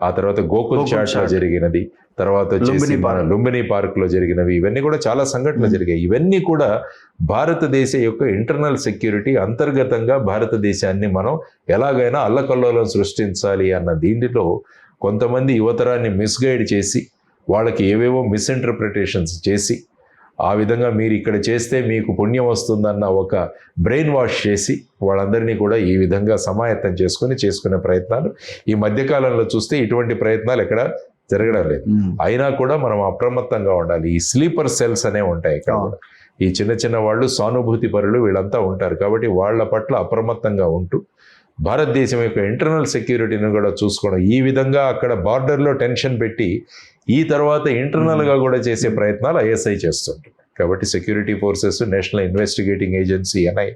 ఆ తర్వాత గోకుల్ చాట్ లో జరిగినది, తర్వాత వచ్చేసి మన లుంబిని పార్క్ లో జరిగినవి, ఇవన్నీ కూడా చాలా సంఘటనలు జరిగాయి. ఇవన్నీ కూడా భారతదేశ యొక్క ఇంటర్నల్ సెక్యూరిటీ, అంతర్గతంగా భారతదేశాన్ని మనం ఎలాగైనా అల్లకల్లోలం సృష్టించాలి అన్న దీంట్లో కొంతమంది యువతరాన్ని మిస్గైడ్ చేసి వాళ్ళకి ఏవేవో మిస్ఇంటర్ప్రిటేషన్స్ చేసి ఆ విధంగా మీరు ఇక్కడ చేస్తే మీకు పుణ్యం వస్తుందన్న ఒక బ్రెయిన్ వాష్ చేసి వాళ్ళందరినీ కూడా ఈ విధంగా సమాయత్తం చేసుకునే ప్రయత్నాలు ఈ మధ్యకాలంలో చూస్తే ఇటువంటి ప్రయత్నాలు ఎక్కడ జరగడం లేదు. అయినా కూడా మనం అప్రమత్తంగా ఉండాలి. ఈ స్లీపర్ సెల్స్ అనే ఉంటాయి ఇక్కడ కూడా. ఈ చిన్న చిన్న వాళ్ళు సానుభూతి పరులు వీళ్ళంతా ఉంటారు. కాబట్టి వాళ్ళ పట్ల అప్రమత్తంగా ఉంటూ భారతదేశం యొక్క ఇంటర్నల్ సెక్యూరిటీని కూడా చూసుకోవడం, ఈ విధంగా అక్కడ బార్డర్లో టెన్షన్ పెట్టి ఈ తర్వాత ఇంటర్నల్గా కూడా చేసే ప్రయత్నాలు ఐఎస్ఐ చేస్తుంటారు. కాబట్టి security forces, national investigating agency NI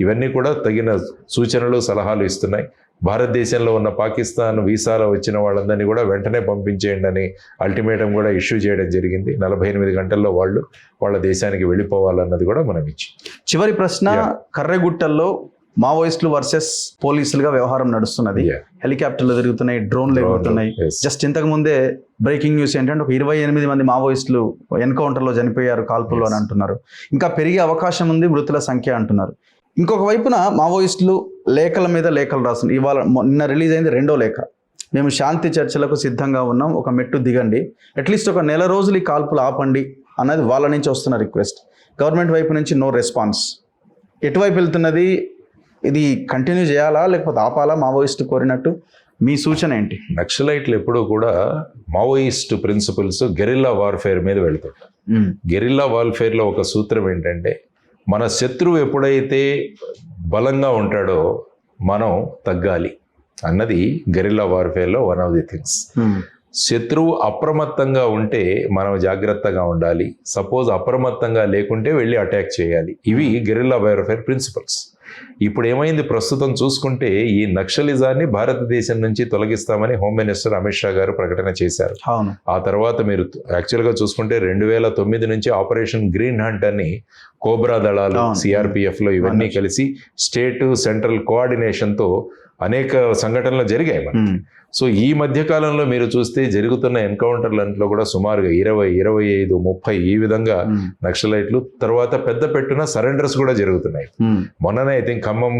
ఇవన్నీ కూడా తగిన సూచనలు సలహాలు ఇస్తున్నాయి. భారతదేశంలో ఉన్న పాకిస్తాన్ వీసాలో వచ్చిన వాళ్ళందరినీ కూడా వెంటనే పంపించేయండి అని అల్టిమేటం కూడా ఇష్యూ చేయడం జరిగింది. 48 గంటల్లో వాళ్ళ దేశానికి వెళ్ళిపోవాలన్నది కూడా మనం ఇచ్చి.
చివరి ప్రశ్న, కర్రెగుట్టల్లో మావోయిస్టులు వర్సెస్ పోలీసులుగా వ్యవహారం నడుస్తున్నది. హెలికాప్టర్లు తిరుగుతున్నాయి, డ్రోన్లు ఎగురుతున్నాయి. జస్ట్ ఇంతకు ముందే బ్రేకింగ్ న్యూస్ ఏంటంటే ఒక 28 మంది మావోయిస్టులు ఎన్కౌంటర్లో చనిపోయారు కాల్పులు అని అంటున్నారు. ఇంకా పెరిగే అవకాశం ఉంది మృతుల సంఖ్య అంటున్నారు. ఇంకొక వైపున మావోయిస్టులు లేఖల మీద లేఖలు రాస్తున్నారు. ఇవాళ నిన్న రిలీజ్ అయింది 2వ లేఖ. మేము శాంతి చర్చలకు సిద్ధంగా ఉన్నాం, ఒక మెట్టు దిగండి, అట్లీస్ట్ ఒక నెల రోజులు ఈ కాల్పులు ఆపండి అన్నది వాళ్ళ నుంచి వస్తున్న రిక్వెస్ట్. గవర్నమెంట్ వైపు నుంచి నో రెస్పాన్స్. ఎటువైపు వెళ్తున్నది? ఇది కంటిన్యూ చేయాలా లేకపోతే ఆపాలా మావోయిస్టు కోరినట్టు? మీ సూచన ఏంటి?
నక్సలైట్లు ఎప్పుడూ కూడా మావోయిస్ట్ ప్రిన్సిపల్స్ గెరిల్లా వార్ఫేర్ మీద వెళ్తుంటారు. గెరిల్లా వార్ఫేర్లో ఒక సూత్రం ఏంటంటే, మన శత్రువు ఎప్పుడైతే బలంగా ఉంటాడో మనం తగ్గాలి అన్నది గెరిల్లా వార్ఫేర్లో వన్ ఆఫ్ ది థింగ్స్. శత్రువు అప్రమత్తంగా ఉంటే మనం జాగ్రత్తగా ఉండాలి, సపోజ్ అప్రమత్తంగా లేకుంటే వెళ్ళి అటాక్ చేయాలి. ఇవి గెరిల్లా వార్ఫేర్ ప్రిన్సిపల్స్. ఇప్పుడు ఏమైంది, ప్రస్తుతం చూసుకుంటే ఈ నక్సలిజాన్ని భారతదేశం నుంచి తొలగిస్తామని హోమ్ మినిస్టర్ అమిత్ షా గారు ప్రకటన చేశారు. ఆ తర్వాత మీరు యాక్చువల్గా చూసుకుంటే 2009 నుంచి ఆపరేషన్ గ్రీన్ హంట్ అని కోబ్రా దళాలు, సిఆర్పిఎఫ్లో ఇవన్నీ కలిసి స్టేట్ సెంట్రల్ కోఆర్డినేషన్తో అనేక సంఘటనలు జరిగాయి మనకి. సో ఈ మధ్య కాలంలో మీరు చూస్తే జరుగుతున్న ఎన్కౌంటర్లలో కూడా సుమారుగా 20, 25, 30 ఈ విధంగా నక్సలైట్లు, తర్వాత పెద్ద పెట్టున సరెండర్స్ కూడా జరుగుతున్నాయి. మొన్ననే I think Khammam,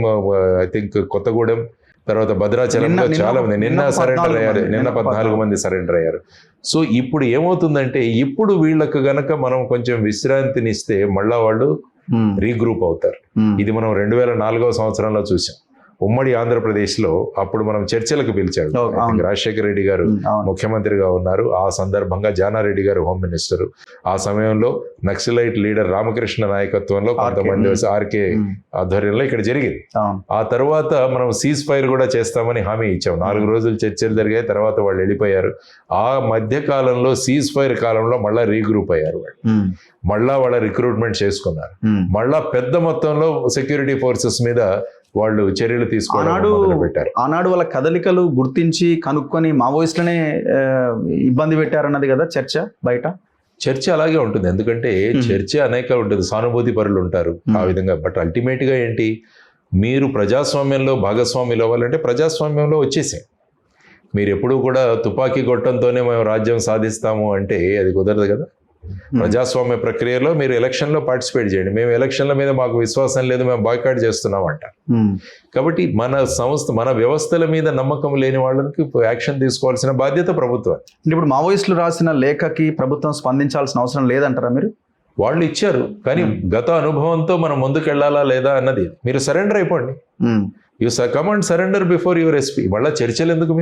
I think Kothagudem, తర్వాత భద్రాచలంలో చాలా మంది నిన్న సరెండర్ అయ్యారు. నిన్న 14 మంది సరెండర్ అయ్యారు. సో ఇప్పుడు ఏమవుతుందంటే, ఇప్పుడు వీళ్ళకు గనక మనం కొంచెం విశ్రాంతినిస్తే మళ్ళా వాళ్ళు రీగ్రూప్ అవుతారు. ఇది మనం 2004వ సంవత్సరంలో చూసాం. ఉమ్మడి ఆంధ్రప్రదేశ్లో అప్పుడు మనం చర్చలకు పిలిచాడు. రాజశేఖర రెడ్డి గారు ముఖ్యమంత్రిగా ఉన్నారు. ఆ సందర్భంగా జానారెడ్డి గారు హోమ్ మినిస్టర్. ఆ సమయంలో నక్సలైట్ లీడర్ రామకృష్ణ నాయకత్వంలో కొంతమంది ఆర్కే ఆధ్వర్యంలో ఇక్కడ జరిగింది. ఆ తర్వాత మనం సీజ్ ఫైర్ కూడా చేస్తామని హామీ ఇచ్చాం. 4 రోజులు చర్చలు జరిగాయి, తర్వాత వాళ్ళు వెళ్ళిపోయారు. ఆ మధ్య కాలంలో సీజ్ ఫైర్ కాలంలో మళ్ళా రీగ్రూప్ అయ్యారు. వాళ్ళు మళ్ళా వాళ్ళ రిక్రూట్మెంట్ చేసుకున్నారు. మళ్ళా పెద్ద మొత్తంలో సెక్యూరిటీ ఫోర్సెస్ మీద వాళ్ళు చర్యలు తీసుకోవడం పెట్టారు.
ఆనాడు వాళ్ళ కదలికలు గుర్తించి కనుక్కొని మావోయిస్టులనే ఇబ్బంది పెట్టారన్నది కదా చర్చ. బయట
చర్చ అలాగే ఉంటుంది, ఎందుకంటే చర్చ అనేక ఉంటుంది, సానుభూతి పరులు ఉంటారు ఆ విధంగా. బట్ అల్టిమేట్ గా ఏంటి, మీరు ప్రజాస్వామ్యంలో భాగస్వాములు అవ్వాలంటే ప్రజాస్వామ్యంలో వచ్చేసే. మీరు ఎప్పుడూ కూడా తుపాకీ గొట్టంతోనే మేము రాజ్యం సాధిస్తాము అంటే అది కుదరదు కదా. ప్రజాస్వామ్య ప్రక్రియలో మీరు ఎలక్షన్లో పార్టిసిపేట్ చేయండి. మేము ఎలక్షన్ల మీద మాకు విశ్వాసం లేదు, మేము బాయ్కాట్ చేస్తున్నాం అంటారు. కాబట్టి మన సంస్థ, మన వ్యవస్థల మీద నమ్మకం లేని వాళ్ళకి యాక్షన్ తీసుకోవాల్సిన బాధ్యత ప్రభుత్వం.
ఇప్పుడు మావోయిస్టులు రాసిన లేఖకి ప్రభుత్వం స్పందించాల్సిన అవసరం లేదంటారా మీరు?
వాళ్ళు ఇచ్చారు, కానీ గత అనుభవంతో మనం ముందుకెళ్లాలా లేదా అన్నది. మీరు సరెండర్ అయిపోండి, you come and surrender before your SP. మళ్ళీ చర్చలు ఎందుకు?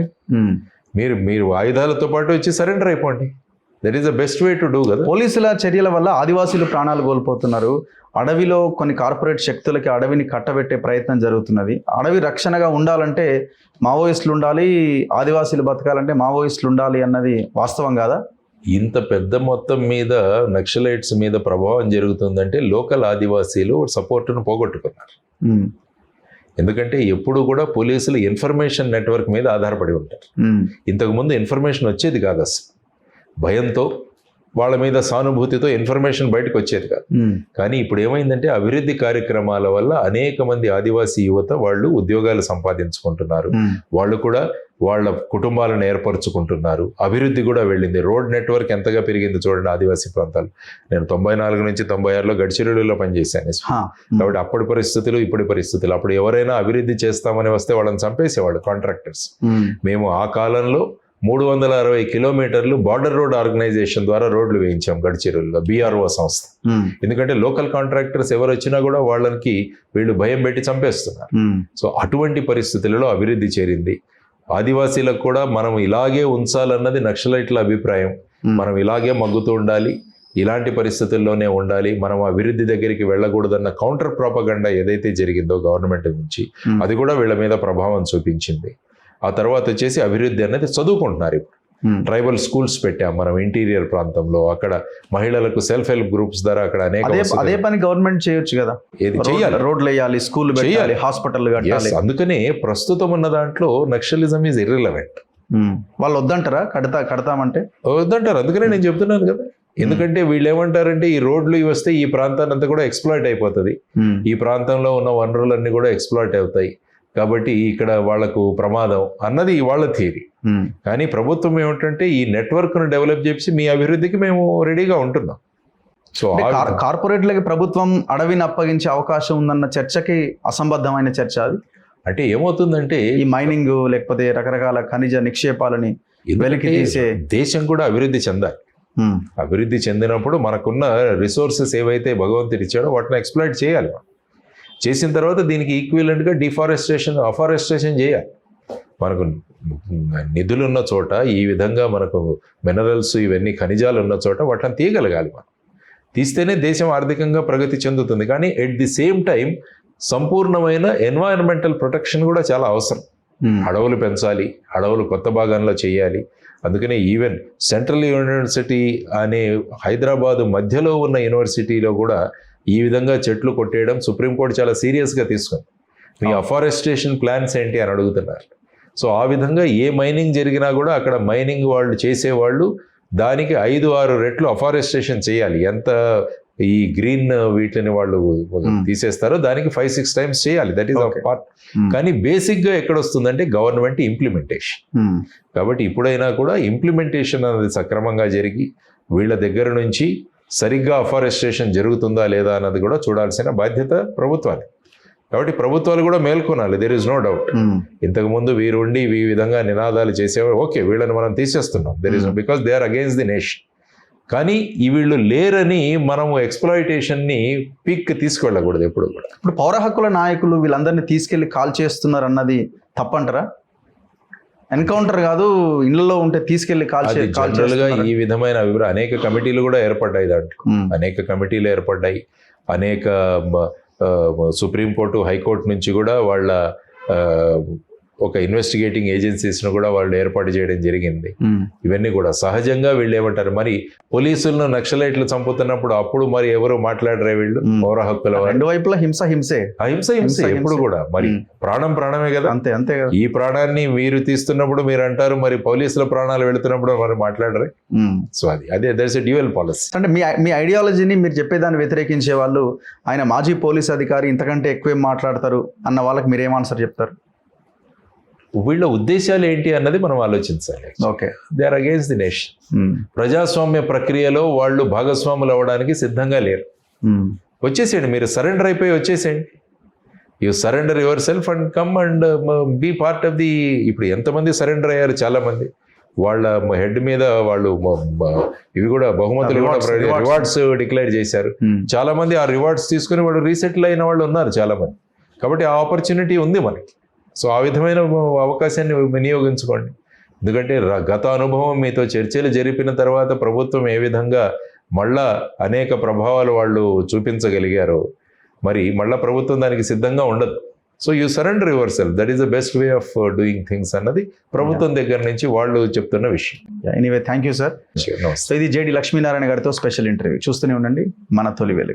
మీరు ఆయుధాలతో పాటు వచ్చి సరెండర్ అయిపోండి. That is the best way to do కదా.
పోలీసుల చర్యల వల్ల ఆదివాసీలు ప్రాణాలు కోల్పోతున్నారు. అడవిలో కొన్ని కార్పొరేట్ శక్తులకి అడవిని కట్టబెట్టే ప్రయత్నం జరుగుతున్నది. అడవి రక్షణగా ఉండాలంటే మావోయిస్టులు ఉండాలి, ఆదివాసీలు బతకాలంటే మావోయిస్టులు ఉండాలి అన్నది వాస్తవం కాదా?
ఇంత పెద్ద మొత్తం మీద నక్సలైట్స్ మీద ప్రభావం జరుగుతుందంటే లోకల్ ఆదివాసీలు సపోర్టును పోగొట్టుకున్నారు. ఎందుకంటే ఎప్పుడు కూడా పోలీసులు ఇన్ఫర్మేషన్ నెట్వర్క్ మీద ఆధారపడి ఉంటారు. ఇంతకుముందు ఇన్ఫర్మేషన్ వచ్చేది కాదు, అసలు భయంతో వాళ్ళ మీద సానుభూతితో ఇన్ఫర్మేషన్ బయటకు వచ్చేది కాదు. కానీ ఇప్పుడు ఏమైందంటే అభివృద్ధి కార్యక్రమాల వల్ల అనేక మంది ఆదివాసీ యువత వాళ్ళు ఉద్యోగాలు సంపాదించుకుంటున్నారు, వాళ్ళు కూడా వాళ్ళ కుటుంబాలను ఏర్పరచుకుంటున్నారు, అభివృద్ధి కూడా వెళ్ళింది. రోడ్ నెట్వర్క్ ఎంతగా పెరిగింది చూడండి ఆదివాసీ ప్రాంతాలు. నేను 94 నుంచి 96లో గడ్చిరోలిలో పనిచేశాను. కాబట్టి అప్పటి పరిస్థితులు ఇప్పటి పరిస్థితులు, అప్పుడు ఎవరైనా అభివృద్ధి చేస్తామని వస్తే వాళ్ళని చంపేసేవాళ్ళు కాంట్రాక్టర్స్. మేము ఆ కాలంలో 360 కిలోమీటర్లు బార్డర్ రోడ్ ఆర్గనైజేషన్ ద్వారా రోడ్లు వేయించాం గడ్చిరోలిలో, BRO సంస్థ. ఎందుకంటే లోకల్ కాంట్రాక్టర్స్ ఎవరు వచ్చినా కూడా వాళ్ళకి వీళ్ళు భయం పెట్టి చంపేస్తున్నారు. సో అటువంటి పరిస్థితులలో అభివృద్ధి చేరింది. ఆదివాసీలకు కూడా మనం ఇలాగే ఉంచాలన్నది నక్సలైట్ల అభిప్రాయం. మనం ఇలాగే మగ్గుతూ ఉండాలి, ఇలాంటి పరిస్థితుల్లోనే ఉండాలి, మనం అభివృద్ధి దగ్గరికి వెళ్ళకూడదన్న కౌంటర్ ప్రాపగండా ఏదైతే జరిగిందో గవర్నమెంట్ నుంచి, అది కూడా వీళ్ళ మీద ప్రభావం చూపించింది. ఆ తర్వాత వచ్చేసి అభివృద్ధి అనేది చదువుకుంటున్నారు. ఇప్పుడు ట్రైబల్ స్కూల్స్ పెట్టాం మనం ఇంటీరియర్ ప్రాంతంలో, అక్కడ మహిళలకు సెల్ఫ్ హెల్ప్ గ్రూప్స్ ద్వారా అక్కడ అనేక
అదే పని గవర్నమెంట్ చేయొచ్చు కదా,
ఏది చేయాలి,
రోడ్లు వేయాలి, స్కూల్ చేయాలి, హాస్పిటల్ కట్టాలి.
అందుకనే ప్రస్తుతం ఉన్న దాంట్లో నక్సలిజం ఈజ్ ఇర్రిలవెంట్.
వాళ్ళు వద్దంటారా, కడతామంటే
వద్దంటారు. అందుకనే నేను చెప్తున్నాను కదా, ఎందుకంటే వీళ్ళు ఏమంటారంటే ఈ రోడ్లు వస్తే ఈ ప్రాంతాన్ని అంతా కూడా ఎక్స్ప్లాయిట్ అయిపోతుంది, ఈ ప్రాంతంలో ఉన్న వనరులన్నీ కూడా ఎక్స్ప్లాయిట్ అవుతాయి, కాబట్టి ఇక్కడ వాళ్లకు ప్రమాదం అన్నది వాళ్ళ థియరీ. కానీ ప్రభుత్వం ఏమిటంటే ఈ నెట్వర్క్ను డెవలప్ చేసి మీ అభివృద్ధికి మేము రెడీగా ఉంటున్నాం. సో
కార్పొరేట్లకి ప్రభుత్వం అడవిని అప్పగించే అవకాశం ఉందన్న చర్చకి అసంబద్ధమైన చర్చ అది.
అంటే ఏమవుతుందంటే
ఈ మైనింగ్ లేకపోతే రకరకాల ఖనిజ నిక్షేపాలని వెలికి తీసే
దేశం కూడా అభివృద్ధి చెందాలి. అభివృద్ధి చెందినప్పుడు మనకున్న రిసోర్సెస్ ఏవైతే భగవంతుడు ఇచ్చాడో వాటిని ఎక్స్ప్లాయిట్ చేయాలి. చేసిన తర్వాత దీనికి ఈక్వివలెంట్గా అఫారెస్టేషన్ చేయాలి. మనకు నిధులు ఉన్న చోట, ఈ విధంగా మనకు మినరల్స్ ఇవన్నీ ఖనిజాలు ఉన్న చోట వాటిని తీయగలగాలి. మనం తీస్తేనే దేశం ఆర్థికంగా ప్రగతి చెందుతుంది. కానీ ఎట్ ది సేమ్ టైం సంపూర్ణమైన ఎన్వైరన్మెంటల్ ప్రొటెక్షన్ కూడా చాలా అవసరం. అడవులు పెంచాలి, అడవులు కొత్త భాగంలో చేయాలి. అందుకనే ఈవెన్ సెంట్రల్ యూనివర్సిటీ అనే హైదరాబాద్ మధ్యలో ఉన్న యూనివర్సిటీలో కూడా ఈ విధంగా చెట్లు కొట్టేయడం సుప్రీంకోర్టు చాలా సీరియస్గా తీసుకుంది. మీ అఫారెస్టేషన్ ప్లాన్స్ ఏంటి అని అడుగుతున్నారు. సో ఆ విధంగా ఏ మైనింగ్ జరిగినా కూడా అక్కడ మైనింగ్ వాళ్ళు చేసేవాళ్ళు దానికి 5-6 రెట్లు అఫారెస్టేషన్ చేయాలి. ఎంత ఈ గ్రీన్ వీటిని వాళ్ళు తీసేస్తారో దానికి 5-6 టైమ్స్ చేయాలి. That is a part. కానీ బేసిక్గా ఎక్కడొస్తుందంటే గవర్నమెంట్ ఇంప్లిమెంటేషన్. కాబట్టి ఇప్పుడైనా కూడా ఇంప్లిమెంటేషన్ అనేది సక్రమంగా జరిగి వీళ్ళ దగ్గర నుంచి సరిగ్గా అఫారెస్టేషన్ జరుగుతుందా లేదా అన్నది కూడా చూడాల్సిన బాధ్యత ప్రభుత్వానికి. కాబట్టి ప్రభుత్వాలు కూడా మేల్కొనాలి. There is no doubt. ఇంతకుముందు వీరుండి ఈ విధంగా నినాదాలు చేసేవారు, ఓకే వీళ్ళని మనం తీసేస్తున్నాం, there is because they are against the nation. కానీ ఈ వీళ్ళు లేరని మనము ఎక్స్ప్లాయిటేషన్ని పీక్ తీసుకెళ్ళకూడదు ఎప్పుడు కూడా.
ఇప్పుడు పౌర హక్కుల నాయకులు వీళ్ళందరినీ తీసుకెళ్లి కాల్ చేస్తున్నారు అన్నది తప్పంటారా? ఎన్కౌంటర్ కాదు, ఇళ్లలో ఉంటే తీసుకెళ్లి
జనరల్గా ఈ విధమైన అనేక కమిటీలు కూడా ఏర్పడ్డాయి. దాంట్లో అనేక కమిటీలు ఏర్పడ్డాయి. అనేక సుప్రీంకోర్టు, హైకోర్టు నుంచి కూడా వాళ్ళ ఒక ఇన్వెస్టిగేటింగ్ ఏజెన్సీస్ను కూడా వాళ్ళు ఏర్పాటు చేయడం జరిగింది. ఇవన్నీ కూడా సహజంగా వీళ్ళు ఏమంటారు, మరి పోలీసులను నక్సలైట్లు చంపుతున్నప్పుడు అప్పుడు మరి ఎవరు మాట్లాడరే వీళ్ళు? పౌర హక్కుల
రెండు వైపులా హింసే
ఎప్పుడు కూడా. మరి ప్రాణమే కదా,
అంతే కదా.
ఈ ప్రాణాన్ని మీరు తీస్తున్నప్పుడు మీరు అంటారు, మరి పోలీసుల ప్రాణాలు వెళుతున్నప్పుడు మరి మాట్లాడరే. సో అదే దట్స్ ఎ డ్యూయల్ పాలసీ.
అంటే మీ ఐడియాలజీని మీరు చెప్పేదాన్ని వ్యతిరేకించే వాళ్ళు, ఆయన మాజీ పోలీస్ అధికారి ఇంతకంటే ఎక్కువేం మాట్లాడతారు అన్న వాళ్ళకి మీరు ఏం ఆన్సర్ చెప్తారు?
వీళ్ళ ఉద్దేశాలు ఏంటి అన్నది మనం ఆలోచించాలి.
Okay,
they are against the nation. ప్రజాస్వామ్య ప్రక్రియలో వాళ్ళు భాగస్వాములు అవ్వడానికి సిద్ధంగా లేరు. వచ్చేసేయండి, మీరు సరెండర్ అయిపోయి వచ్చేసేయండి. You surrender yourself and come and be part of the. ఇప్పుడు ఎంతమంది సరెండర్ అయ్యారు, చాలా మంది. వాళ్ళ హెడ్ మీద వాళ్ళు ఇవి కూడా బహుమతులు రివార్డ్స్ డిక్లేర్ చేశారు. చాలా మంది ఆ రివార్డ్స్ తీసుకుని వాళ్ళు రీసెటిల్ అయిన వాళ్ళు ఉన్నారు చాలా మంది. కాబట్టి ఆ ఆపర్చునిటీ ఉంది మనకి. సో ఆ విధమైన అవకాశాన్ని వినియోగించుకోండి. ఎందుకంటే గత అనుభవం మీతో చర్చలు జరిపిన తర్వాత ప్రభుత్వం ఏ విధంగా మళ్ళా అనేక ప్రభావాలు వాళ్ళు చూపించగలిగారో, మరి మళ్ళా ప్రభుత్వం దానికి సిద్ధంగా ఉండదు. So you surrender your self, that is the best way of doing things అన్నది ప్రభుత్వం దగ్గర నుంచి వాళ్ళు చెప్తున్న విషయం.
Anyway, thank you sir. So ఇది జేడి లక్ష్మీనారాయణ గారితో స్పెషల్ ఇంటర్వ్యూ. చూస్తూనే ఉండండి మన తొలి వెలుగు.